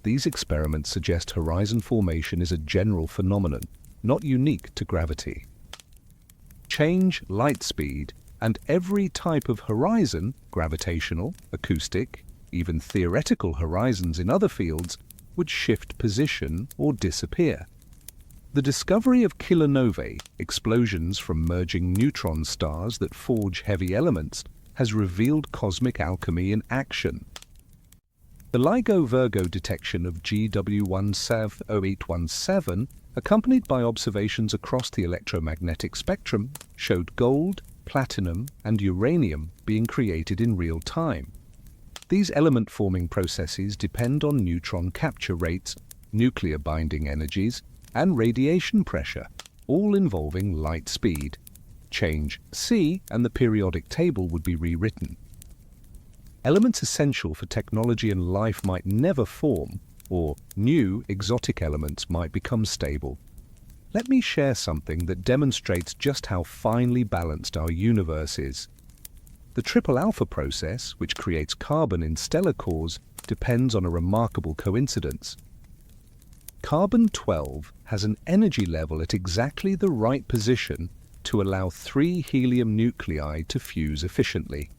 A: These experiments suggest horizon formation is a general phenomenon, not unique to gravity. Change light speed, and every type of horizon, gravitational, acoustic, even theoretical horizons in other fields, would shift position or disappear. The discovery of kilonovae, explosions from merging neutron stars that forge heavy elements, has revealed cosmic alchemy in action. The LIGO-Virgo detection of GW170817, accompanied by observations across the electromagnetic spectrum, showed gold, platinum, and uranium being created in real time. These element-forming processes depend on neutron capture rates, nuclear binding energies, and radiation pressure, all involving light speed. Change c, and the periodic table would be rewritten. Elements essential for technology and life might never form, or new, exotic elements might become stable. Let me share something that demonstrates just how finely balanced our universe is. The triple alpha process, which creates carbon in stellar cores, depends on a remarkable coincidence. Carbon-12 has an energy level at exactly the right position to allow 3 helium nuclei to fuse efficiently.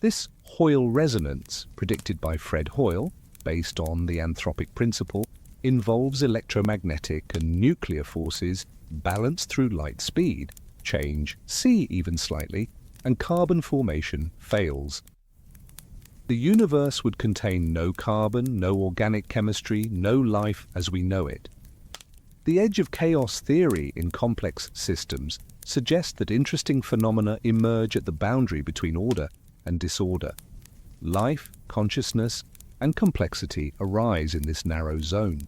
A: This Hoyle resonance, predicted by Fred Hoyle, based on the anthropic principle, involves electromagnetic and nuclear forces balanced through light speed, change c even slightly, and carbon formation fails. The universe would contain no carbon, no organic chemistry, no life as we know it. The edge of chaos theory in complex systems suggests that interesting phenomena emerge at the boundary between order and disorder. Life, consciousness, and complexity arise in this narrow zone.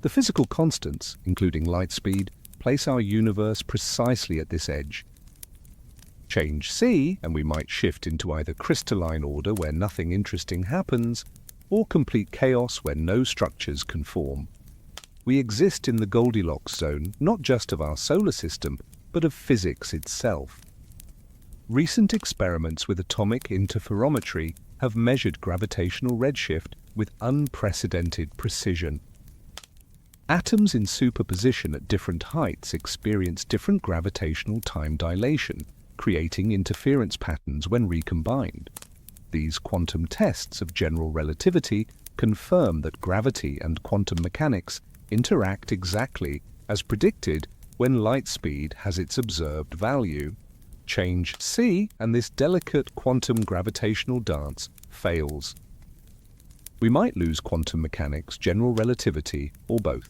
A: The physical constants, including light speed, place our universe precisely at this edge. Change c, and we might shift into either crystalline order where nothing interesting happens, or complete chaos where no structures can form. We exist in the Goldilocks zone, not just of our solar system, but of physics itself. Recent experiments with atomic interferometry have measured gravitational redshift with unprecedented precision. Atoms in superposition at different heights experience different gravitational time dilation, creating interference patterns when recombined. These quantum tests of general relativity confirm that gravity and quantum mechanics interact exactly as predicted when light speed has its observed value. Change c, and this delicate quantum gravitational dance fails. We might lose quantum mechanics, general relativity, or both.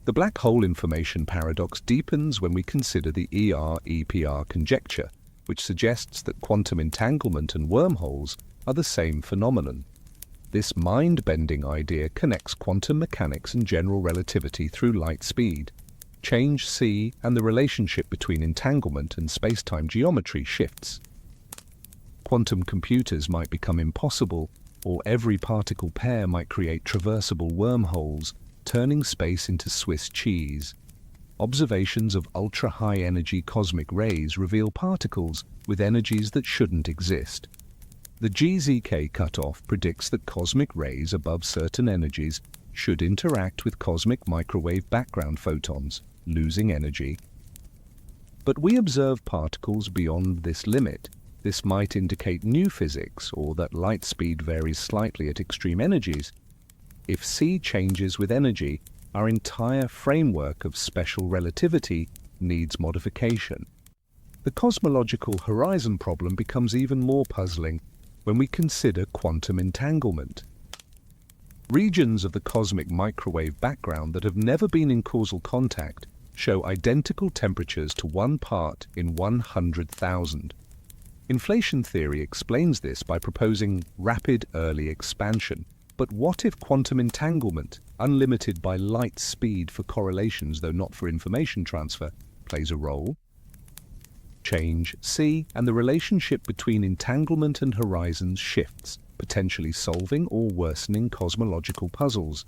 A: The black hole information paradox deepens when we consider the ER-EPR conjecture, which suggests that quantum entanglement and wormholes are the same phenomenon. This mind-bending idea connects quantum mechanics and general relativity through light speed. Change c, and the relationship between entanglement and space-time geometry shifts. Quantum computers might become impossible, or every particle pair might create traversable wormholes, turning space into Swiss cheese. Observations of ultra-high energy cosmic rays reveal particles with energies that shouldn't exist. The GZK cutoff predicts that cosmic rays above certain energies should interact with cosmic microwave background photons, losing energy. But we observe particles beyond this limit. This might indicate new physics, or that light speed varies slightly at extreme energies. If c changes with energy, our entire framework of special relativity needs modification. The cosmological horizon problem becomes even more puzzling when we consider quantum entanglement. Regions of the cosmic microwave background that have never been in causal contact show identical temperatures to 1 part in 100,000. Inflation theory explains this by proposing rapid early expansion. But what if quantum entanglement, unlimited by light speed for correlations though not for information transfer, plays a role? Change c, and the relationship between entanglement and horizons shifts, potentially solving or worsening cosmological puzzles.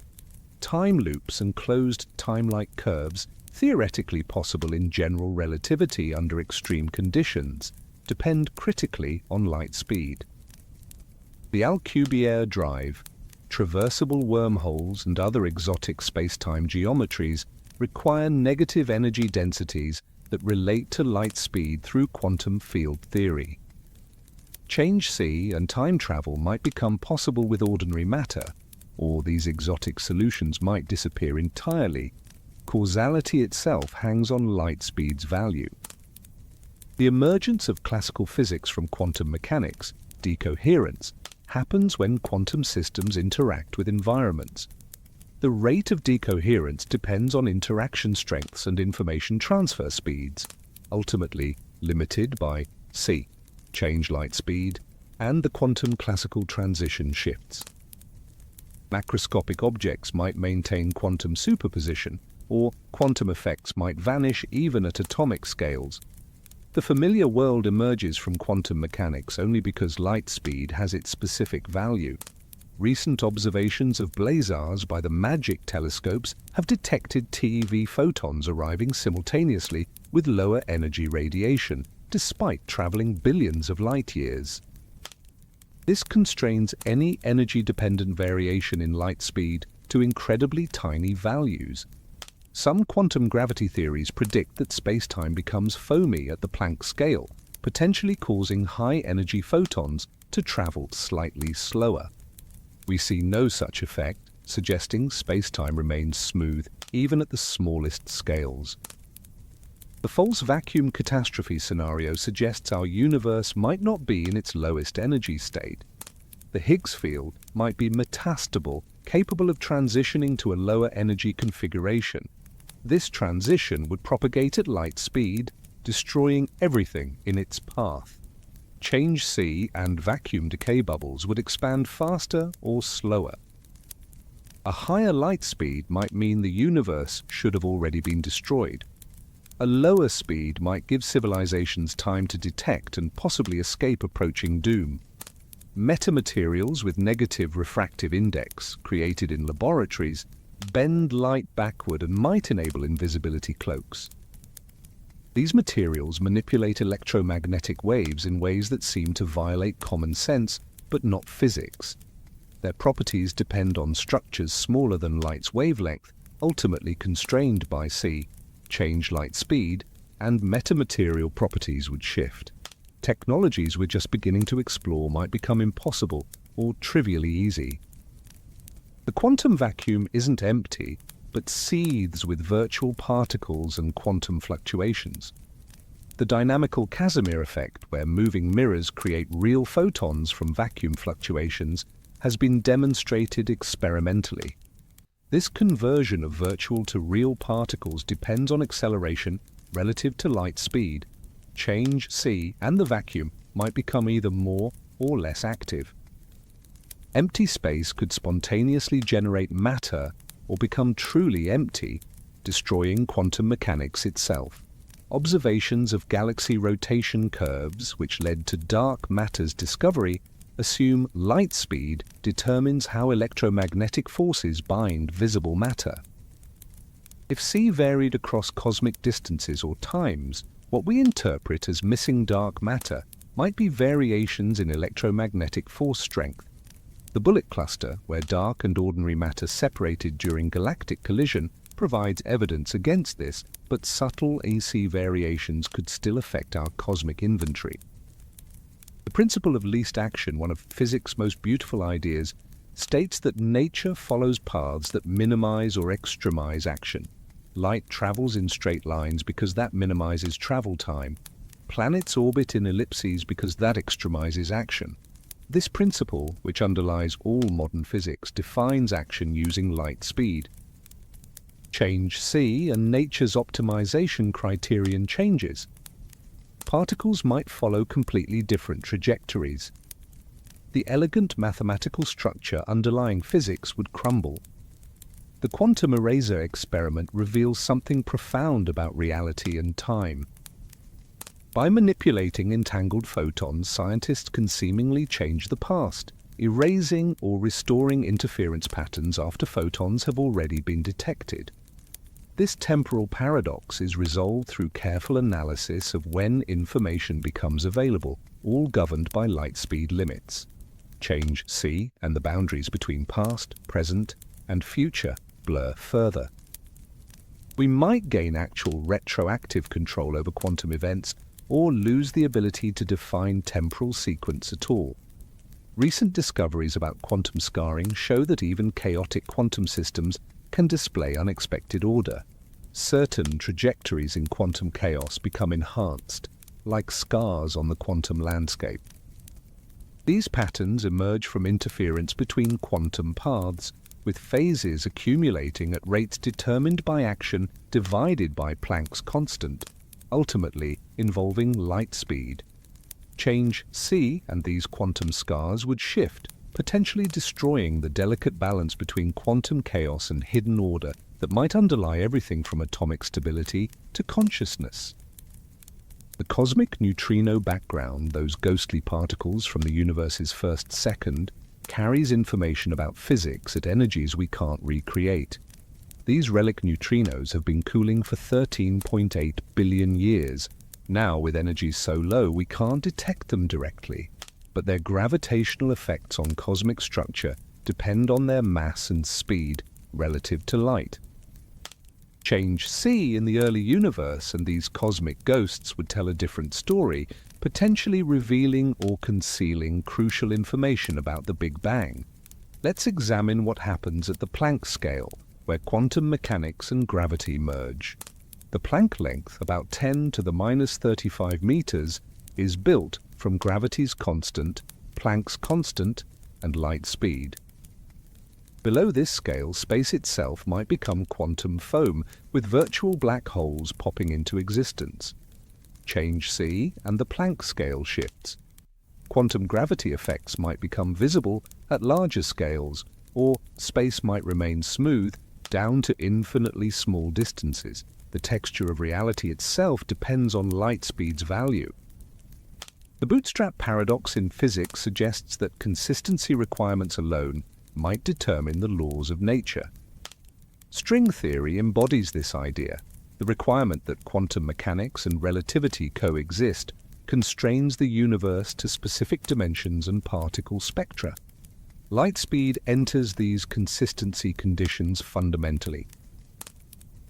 A: Time loops and closed time-like curves, theoretically possible in general relativity under extreme conditions, depend critically on light speed. The Alcubierre drive, traversable wormholes and other exotic space-time geometries require negative energy densities that relate to light speed through quantum field theory. Change c and time travel might become possible with ordinary matter, or these exotic solutions might disappear entirely. Causality itself hangs on light speed's value. The emergence of classical physics from quantum mechanics, decoherence, happens when quantum systems interact with environments. The rate of decoherence depends on interaction strengths and information transfer speeds, ultimately limited by c, change light speed, and the quantum classical transition shifts. Macroscopic objects might maintain quantum superposition, or quantum effects might vanish even at atomic scales. The familiar world emerges from quantum mechanics only because light speed has its specific value. Recent observations of blazars by the MAGIC telescopes have detected TeV photons arriving simultaneously with lower energy radiation, despite traveling billions of light years. This constrains any energy-dependent variation in light speed to incredibly tiny values. Some quantum gravity theories predict that space-time becomes foamy at the Planck scale, potentially causing high-energy photons to travel slightly slower. We see no such effect, suggesting space-time remains smooth even at the smallest scales. The false vacuum catastrophe scenario suggests our universe might not be in its lowest energy state. The Higgs field might be metastable, capable of transitioning to a lower energy configuration. This transition would propagate at light speed, destroying everything in its path. Change c and vacuum decay bubbles would expand faster or slower. A higher light speed might mean the universe should have already been destroyed. A lower speed might give civilizations time to detect and possibly escape approaching doom. Metamaterials with negative refractive index, created in laboratories, bend light backward and might enable invisibility cloaks. These materials manipulate electromagnetic waves in ways that seem to violate common sense, but not physics. Their properties depend on structures smaller than light's wavelength, ultimately constrained by c, change light speed, and metamaterial properties would shift. Technologies we're just beginning to explore might become impossible or trivially easy. The quantum vacuum isn't empty, but seethes with virtual particles and quantum fluctuations. The dynamical Casimir effect, where moving mirrors create real photons from vacuum fluctuations, has been demonstrated experimentally. This conversion of virtual to real particles depends on acceleration relative to light speed. Change c and the vacuum might become either more or less active. Empty space could spontaneously generate matter or become truly empty, destroying quantum mechanics itself. Observations of galaxy rotation curves, which led to dark matter's discovery, assume light speed determines how electromagnetic forces bind visible matter. If c varied across cosmic distances or times, what we interpret as missing dark matter might be variations in electromagnetic force strength. The bullet cluster, where dark and ordinary matter separated during galactic collision, provides evidence against this, but subtle AC variations could still affect our cosmic inventory. The principle of least action, one of physics' most beautiful ideas, states that nature follows paths that minimize or extremize action. Light travels in straight lines because that minimizes travel time. Planets orbit in ellipses because that extremizes action. This principle, which underlies all modern physics, defines action using light speed. Change c and nature's optimization criterion changes. Particles might follow completely different trajectories. The elegant mathematical structure underlying physics would crumble. The quantum eraser experiment reveals something profound about reality and time. By manipulating entangled photons, scientists can seemingly change the past, erasing or restoring interference patterns after photons have already been detected. This temporal paradox is resolved through careful analysis of when information becomes available, all governed by light speed limits. Change c and the boundaries between past, present, and future blur further. We might gain actual retroactive control over quantum events or lose the ability to define temporal sequence at all. Recent discoveries about quantum scarring show that even chaotic quantum systems can display unexpected order. Certain trajectories in quantum chaos become enhanced, like scars on the quantum landscape. These patterns emerge from interference between quantum paths, with phases accumulating at rates determined by action divided by Planck's constant, ultimately involving light speed. Change c and these quantum scars would shift, potentially destroying the delicate balance between quantum chaos and hidden order that might underlie everything from atomic stability to consciousness. The cosmic neutrino background, those ghostly particles from the universe's first second, carries information about physics at energies we can't recreate. These relic neutrinos have been cooling for 13.8 billion years. Now, with energies so low, we can't detect them directly, but their gravitational effects on cosmic structure depend on their mass and speed relative to light. Change c in the early universe and these cosmic ghosts would tell a different story, potentially revealing or concealing crucial information about the Big Bang. Let's examine what happens at the Planck scale, where quantum mechanics and gravity merge. The Planck length, about 10 to the minus 35 meters, is built from gravity's constant, Planck's constant, and light speed. Below this scale, space itself might become quantum foam, with virtual black holes popping into existence. Change c and the Planck scale shifts. Quantum gravity effects might become visible at larger scales, or space might remain smooth down to infinitely small distances. The texture of reality itself depends on light speed's value. The bootstrap paradox in physics suggests that consistency requirements alone might determine the laws of nature. String theory embodies this idea. The requirement that quantum mechanics and relativity coexist constrains the universe to specific dimensions and particle spectra. Light speed enters these consistency conditions fundamentally.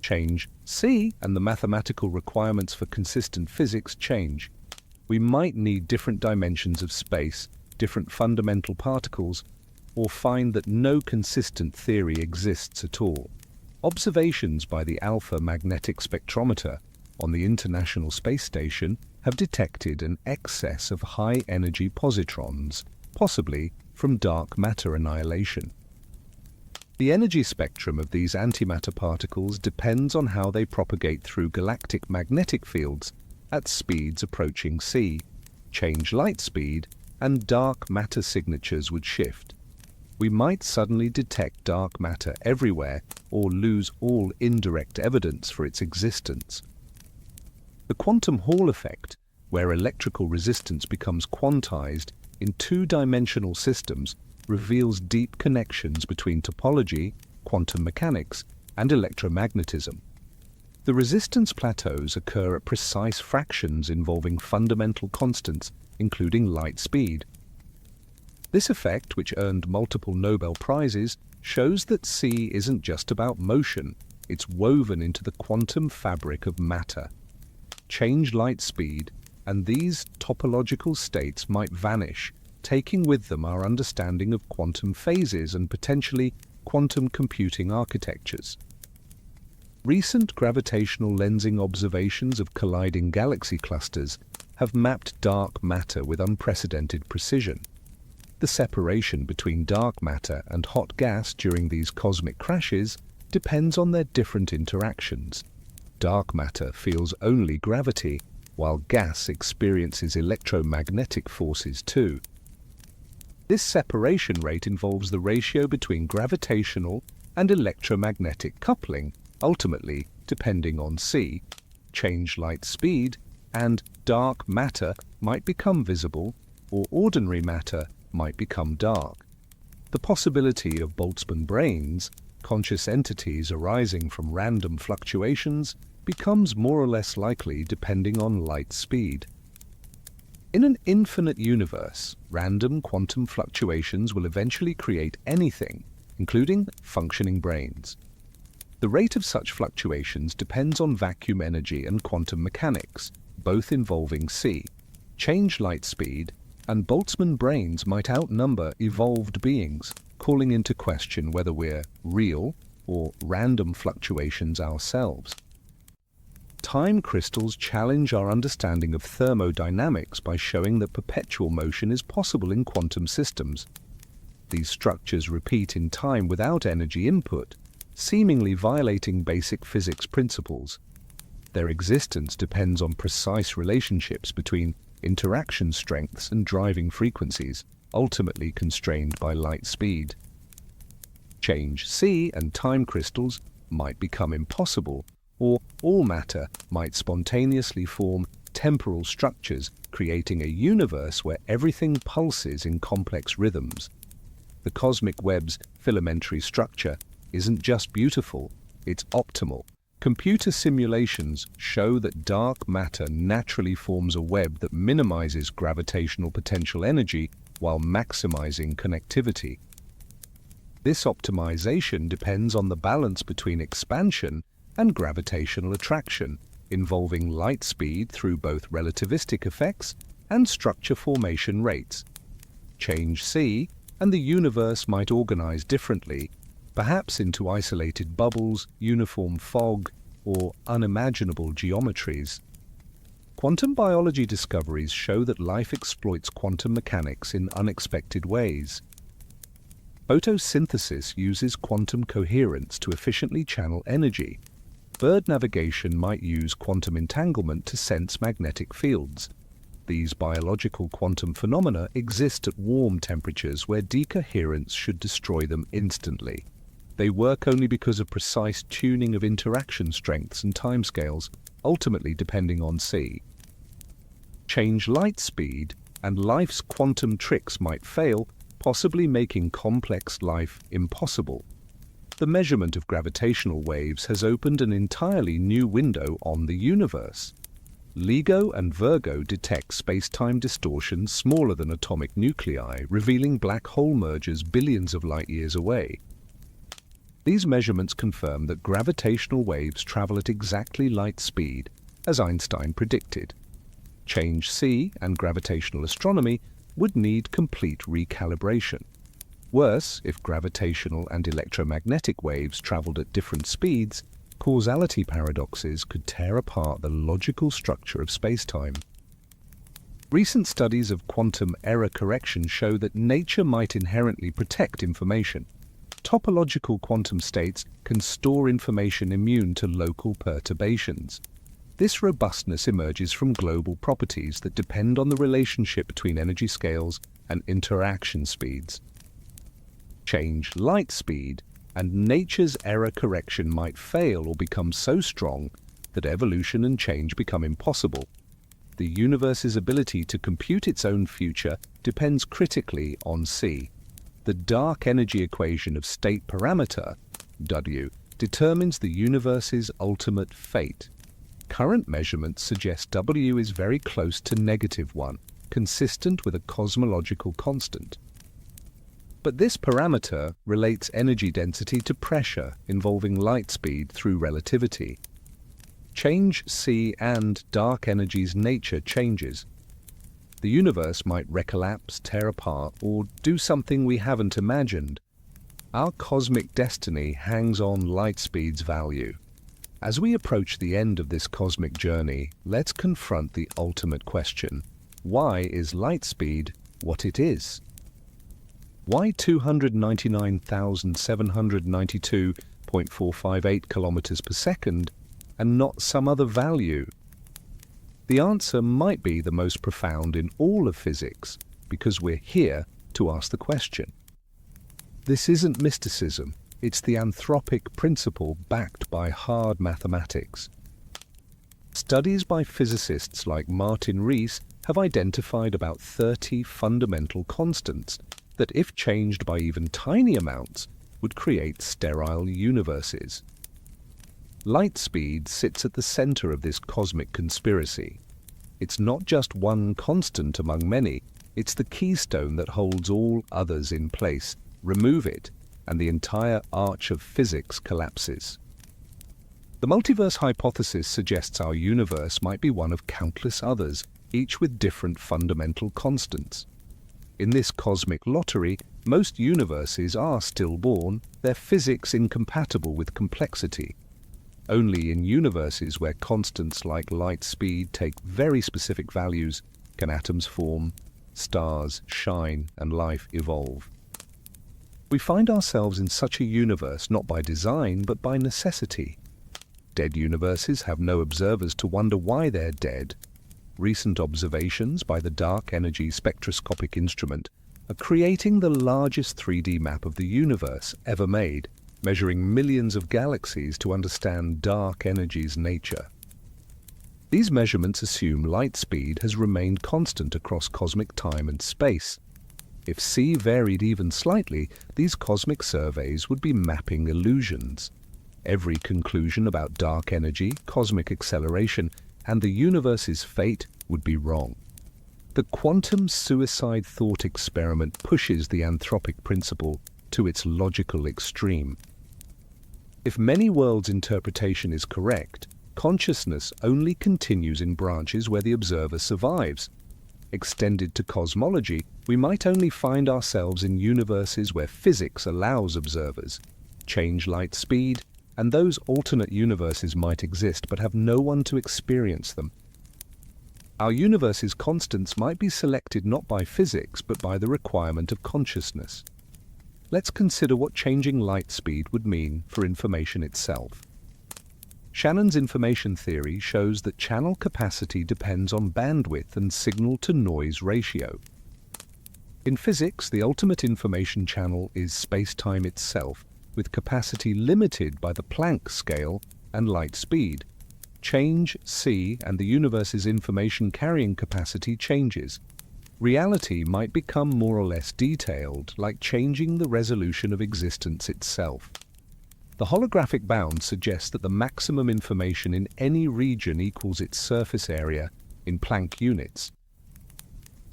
A: Change c, and the mathematical requirements for consistent physics change. We might need different dimensions of space, different fundamental particles, or find that no consistent theory exists at all. Observations by the Alpha Magnetic Spectrometer on the International Space Station have detected an excess of high-energy positrons, possibly from dark matter annihilation. The energy spectrum of these antimatter particles depends on how they propagate through galactic magnetic fields at speeds approaching c. Change light speed, and dark matter signatures would shift. We might suddenly detect dark matter everywhere or lose all indirect evidence for its existence. The quantum Hall effect, where electrical resistance becomes quantized in two-dimensional systems, reveals deep connections between topology, quantum mechanics, and electromagnetism. The resistance plateaus occur at precise fractions involving fundamental constants, including light speed. This effect, which earned multiple Nobel Prizes, shows that C isn't just about motion, it's woven into the quantum fabric of matter. Change light speed, and these topological states might vanish, taking with them our understanding of quantum phases and potentially quantum computing architectures. Recent gravitational lensing observations of colliding galaxy clusters have mapped dark matter with unprecedented precision. The separation between dark matter and hot gas during these cosmic crashes depends on their different interactions. Dark matter feels only gravity, while gas experiences electromagnetic forces too. This separation rate involves the ratio between gravitational and electromagnetic coupling, ultimately depending on c. Change light speed, and dark matter might become visible, or ordinary matter might become dark. The possibility of Boltzmann brains, conscious entities arising from random fluctuations, becomes more or less likely depending on light speed. In an infinite universe, random quantum fluctuations will eventually create anything, including functioning brains. The rate of such fluctuations depends on vacuum energy and quantum mechanics, both involving c. Change light speed, and Boltzmann brains might outnumber evolved beings, calling into question whether we're real or random fluctuations ourselves. Time crystals challenge our understanding of thermodynamics by showing that perpetual motion is possible in quantum systems. These structures repeat in time without energy input, seemingly violating basic physics principles. Their existence depends on precise relationships between interaction strengths and driving frequencies, ultimately constrained by light speed. Change c, and time crystals might become impossible, or all matter might spontaneously form temporal structures, creating a universe where everything pulses in complex rhythms. The cosmic web's filamentary structure isn't just beautiful, it's optimal. Computer simulations show that dark matter naturally forms a web that minimizes gravitational potential energy while maximizing connectivity. This optimization depends on the balance between expansion and gravitational attraction, involving light speed through both relativistic effects and structure formation rates. Change c, and the universe might organize differently, perhaps into isolated bubbles, uniform fog, or unimaginable geometries. Quantum biology discoveries show that life exploits quantum mechanics in unexpected ways. Photosynthesis uses quantum coherence to efficiently channel energy. Bird navigation might use quantum entanglement to sense magnetic fields. These biological quantum phenomena exist at warm temperatures where decoherence should destroy them instantly. They work only because of precise tuning of interaction strengths and timescales, ultimately depending on c. Change light speed, and life's quantum tricks might fail, possibly making complex life impossible. The measurement of gravitational waves has opened an entirely new window on the universe. LIGO and Virgo detect space-time distortions smaller than atomic nuclei, revealing black hole mergers billions of light-years away. These measurements confirm that gravitational waves travel at exactly light speed, as Einstein predicted. Change c and gravitational astronomy would need complete recalibration. Worse, if gravitational and electromagnetic waves traveled at different speeds, causality paradoxes could tear apart the logical structure of spacetime. Recent studies of quantum error correction show that nature might inherently protect information. Topological quantum states can store information immune to local perturbations. This robustness emerges from global properties that depend on the relationship between energy scales and interaction speeds. Change light speed, and nature's error correction might fail or become so strong that evolution and change become impossible. The universe's ability to compute its own future depends critically on c. The dark energy equation of state parameter, W, determines the universe's ultimate fate. Current measurements suggest W is very close to -1, consistent with a cosmological constant. But this parameter relates energy density to pressure involving light speed through relativity. Change c and dark energy's nature changes. The universe might recollapse, tear apart, or do something we haven't imagined. Our cosmic destiny hangs on light speed's value. As we approach the end of this cosmic journey, let's confront the ultimate question. Why is light speed what it is? Why 299,792.458 kilometers per second and not some other value? The answer might be the most profound in all of physics, because we're here to ask the question. This isn't mysticism, it's the anthropic principle backed by hard mathematics. Studies by physicists like Martin Rees have identified about 30 fundamental constants that, if changed by even tiny amounts, would create sterile universes. Light speed sits at the center of this cosmic conspiracy. It's not just one constant among many, it's the keystone that holds all others in place. Remove it, and the entire arch of physics collapses. The multiverse hypothesis suggests our universe might be one of countless others, each with different fundamental constants. In this cosmic lottery, most universes are stillborn, their physics incompatible with complexity. Only in universes where constants like light speed take very specific values can atoms form, stars shine, and life evolve. We find ourselves in such a universe not by design but by necessity. Dead universes have no observers to wonder why they're dead. Recent observations by the Dark Energy Spectroscopic Instrument are creating the largest 3D map of the universe ever made, measuring millions of galaxies to understand dark energy's nature. These measurements assume light speed has remained constant across cosmic time and space. If c varied even slightly, these cosmic surveys would be mapping illusions. Every conclusion about dark energy, cosmic acceleration, and the universe's fate would be wrong. The quantum suicide thought experiment pushes the anthropic principle to its logical extreme. If many worlds' interpretation is correct, consciousness only continues in branches where the observer survives. Extended to cosmology, we might only find ourselves in universes where physics allows observers. Change light speed, and those alternate universes might exist but have no one to experience them. Our universe's constants might be selected not by physics but by the requirement of consciousness. Let's consider what changing light speed would mean for information itself. Shannon's information theory shows that channel capacity depends on bandwidth and signal-to-noise ratio. In physics, the ultimate information channel is space-time itself, with capacity limited by the Planck scale and light speed. Change c and the universe's information carrying capacity changes. Reality might become more or less detailed, like changing the resolution of existence itself. The holographic bound suggests that the maximum information in any region equals its surface area in Planck units.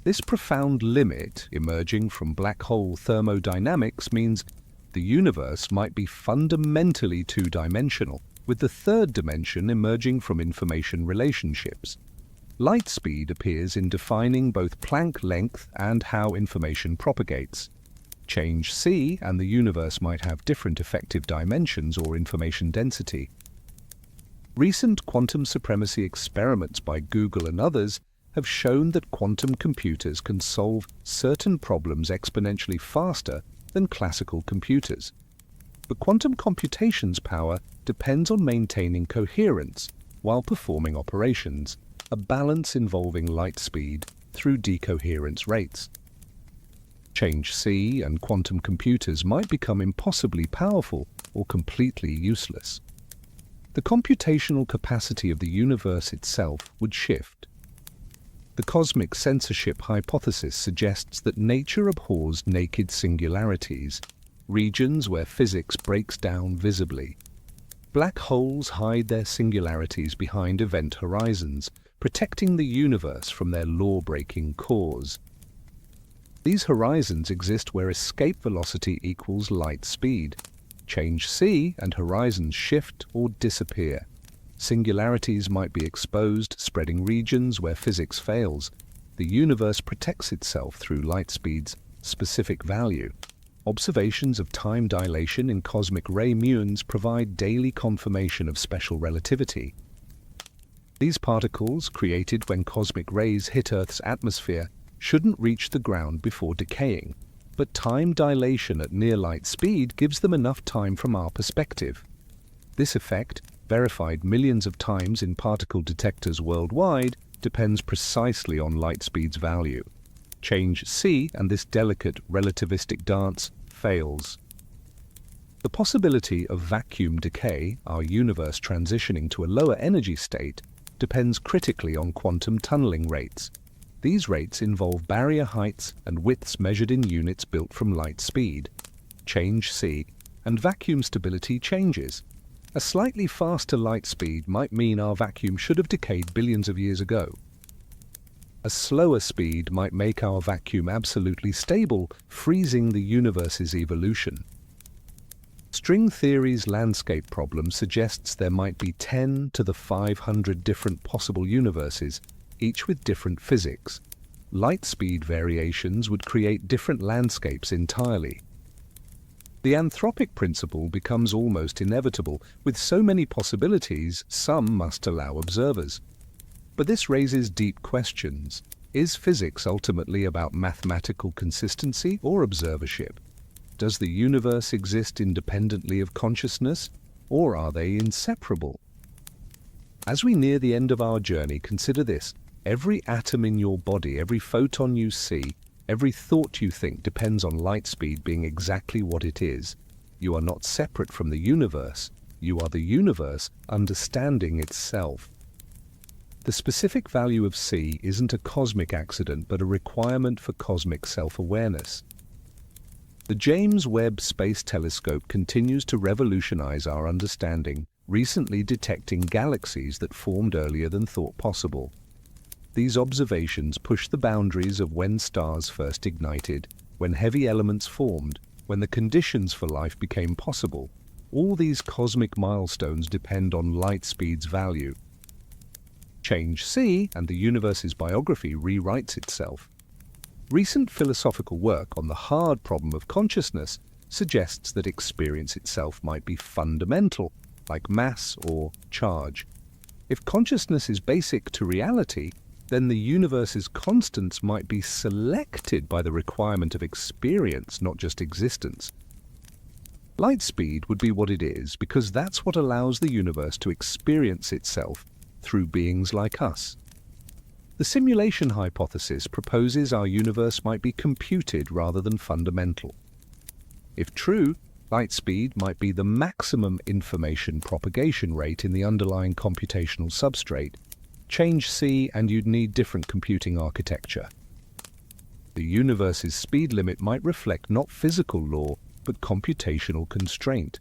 A: This profound limit, emerging from black hole thermodynamics, means The universe might be fundamentally two-dimensional, with the third dimension emerging from information relationships. Light speed appears in defining both Planck length and how information propagates. Change c and the universe might have different effective dimensions or information density. Recent quantum supremacy experiments by Google and others have shown that quantum computers can solve certain problems exponentially faster than classical computers. But quantum computation's power depends on maintaining coherence while performing operations, a balance involving light speed through decoherence rates. Change c and quantum computers might become impossibly powerful or completely useless. The computational capacity of the universe itself would shift. The cosmic censorship hypothesis suggests that nature abhors naked singularities, regions where physics breaks down visibly. Black holes hide their singularities behind event horizons, protecting the universe from their law-breaking cores. These horizons exist where escape velocity equals light speed. Change c and horizons shift or disappear. Singularities might be exposed, spreading regions where physics fails. The universe protects itself through light speed's specific value. Observations of time dilation in cosmic ray muons provide daily confirmation of special relativity. These particles, created when cosmic rays hit Earth's atmosphere, shouldn't reach the ground before decaying, but time dilation at near light speed gives them enough time from our perspective. This effect, verified millions of times in particle detectors worldwide, depends precisely on light speed's value. Change c and this delicate relativistic dance fails. The possibility of vacuum decay, our universe transitioning to a lower energy state, depends critically on quantum tunneling rates. These rates involve barrier heights and widths measured in units built from light speed. Change c, and vacuum stability changes. A slightly faster light speed might mean our vacuum should have decayed billions of years ago. A slower speed might make our vacuum absolutely stable, freezing the universe's evolution. String theory's landscape problem suggests there might be 10 to the 500 different possible universes, each with different physics. Light speed variations would create different landscapes entirely. The anthropic principle becomes almost inevitable. With so many possibilities, some must allow observers. But this raises deep questions. Is physics ultimately about mathematical consistency or observership? Does the universe exist independently of consciousness, or are they inseparable? As we near the end of our journey, consider this. Every atom in your body, every photon you see, every thought you think depends on light speed being exactly what it is. You are not separate from the universe. You are the universe understanding itself. The specific value of c isn't a cosmic accident, but a requirement for cosmic self-awareness. The James Webb Space Telescope continues to revolutionize our understanding, recently detecting galaxies that formed earlier than thought possible. These observations push the boundaries of when stars first ignited, when heavy elements formed, when the conditions for life became possible. All these cosmic milestones depend on light speed's value. Change c and the universe's biography rewrites itself. Recent philosophical work on the hard problem of consciousness suggests that experience itself might be fundamental, like mass or charge. If consciousness is basic to reality, then the universe's constants might be selected by the requirement of experience, not just existence. Light speed would be what it is because that's what allows the universe to experience itself through beings like us. The simulation hypothesis proposes our universe might be computed rather than fundamental. If true, light speed might be the maximum information propagation rate in the underlying computational substrate. Change c and you'd need different computing architecture. The universe's speed limit might reflect not physical law, but computational constraint.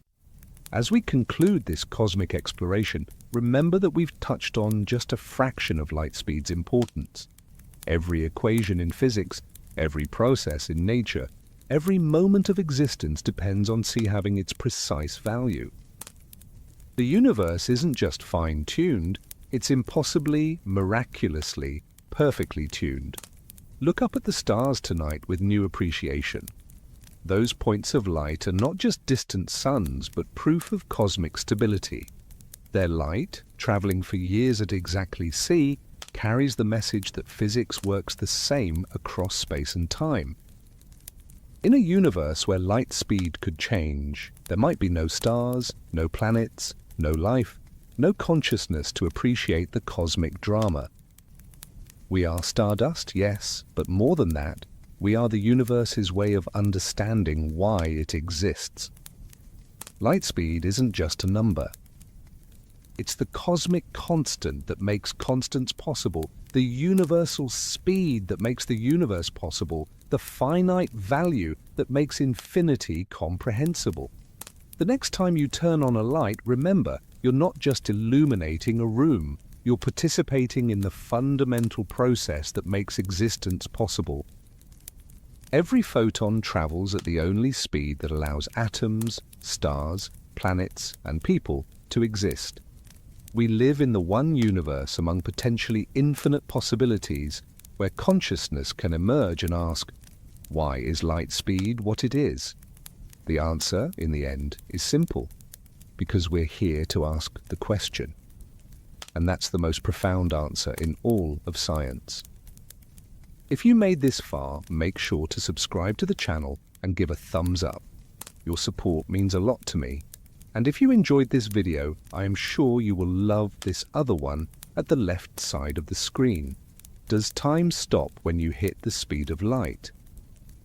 A: As we conclude this cosmic exploration, remember that we've touched on just a fraction of light speed's importance. Every equation in physics, every process in nature, Every moment of existence depends on C having its precise value. The universe isn't just fine-tuned, it's impossibly, miraculously, perfectly tuned. Look up at the stars tonight with new appreciation. Those points of light are not just distant suns, but proof of cosmic stability. Their light, traveling for years at exactly C, carries the message that physics works the same across space and time. In a universe where light speed could change, there might be no stars, no planets, no life, no consciousness to appreciate the cosmic drama. We are stardust, yes, but more than that, we are the universe's way of understanding why it exists. Light speed isn't just a number. It's the cosmic constant that makes constants possible, the universal speed that makes the universe possible, the finite value that makes infinity comprehensible. The next time you turn on a light, remember, you're not just illuminating a room, you're participating in the fundamental process that makes existence possible. Every photon travels at the only speed that allows atoms, stars, planets, and people to exist. We live in the one universe among potentially infinite possibilities where consciousness can emerge and ask, why is light speed what it is? The answer, in the end, is simple, because we're here to ask the question. And that's the most profound answer in all of science. If you made this far, make sure to subscribe to the channel and give a thumbs up. Your support means a lot to me. And if you enjoyed this video, I am sure you will love this other one at the left side of the screen. Does time stop when you hit the speed of light?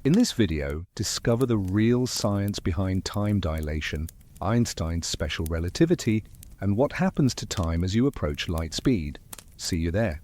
A: In this video, discover the real science behind time dilation, Einstein's special relativity, and what happens to time as you approach light speed. See you there.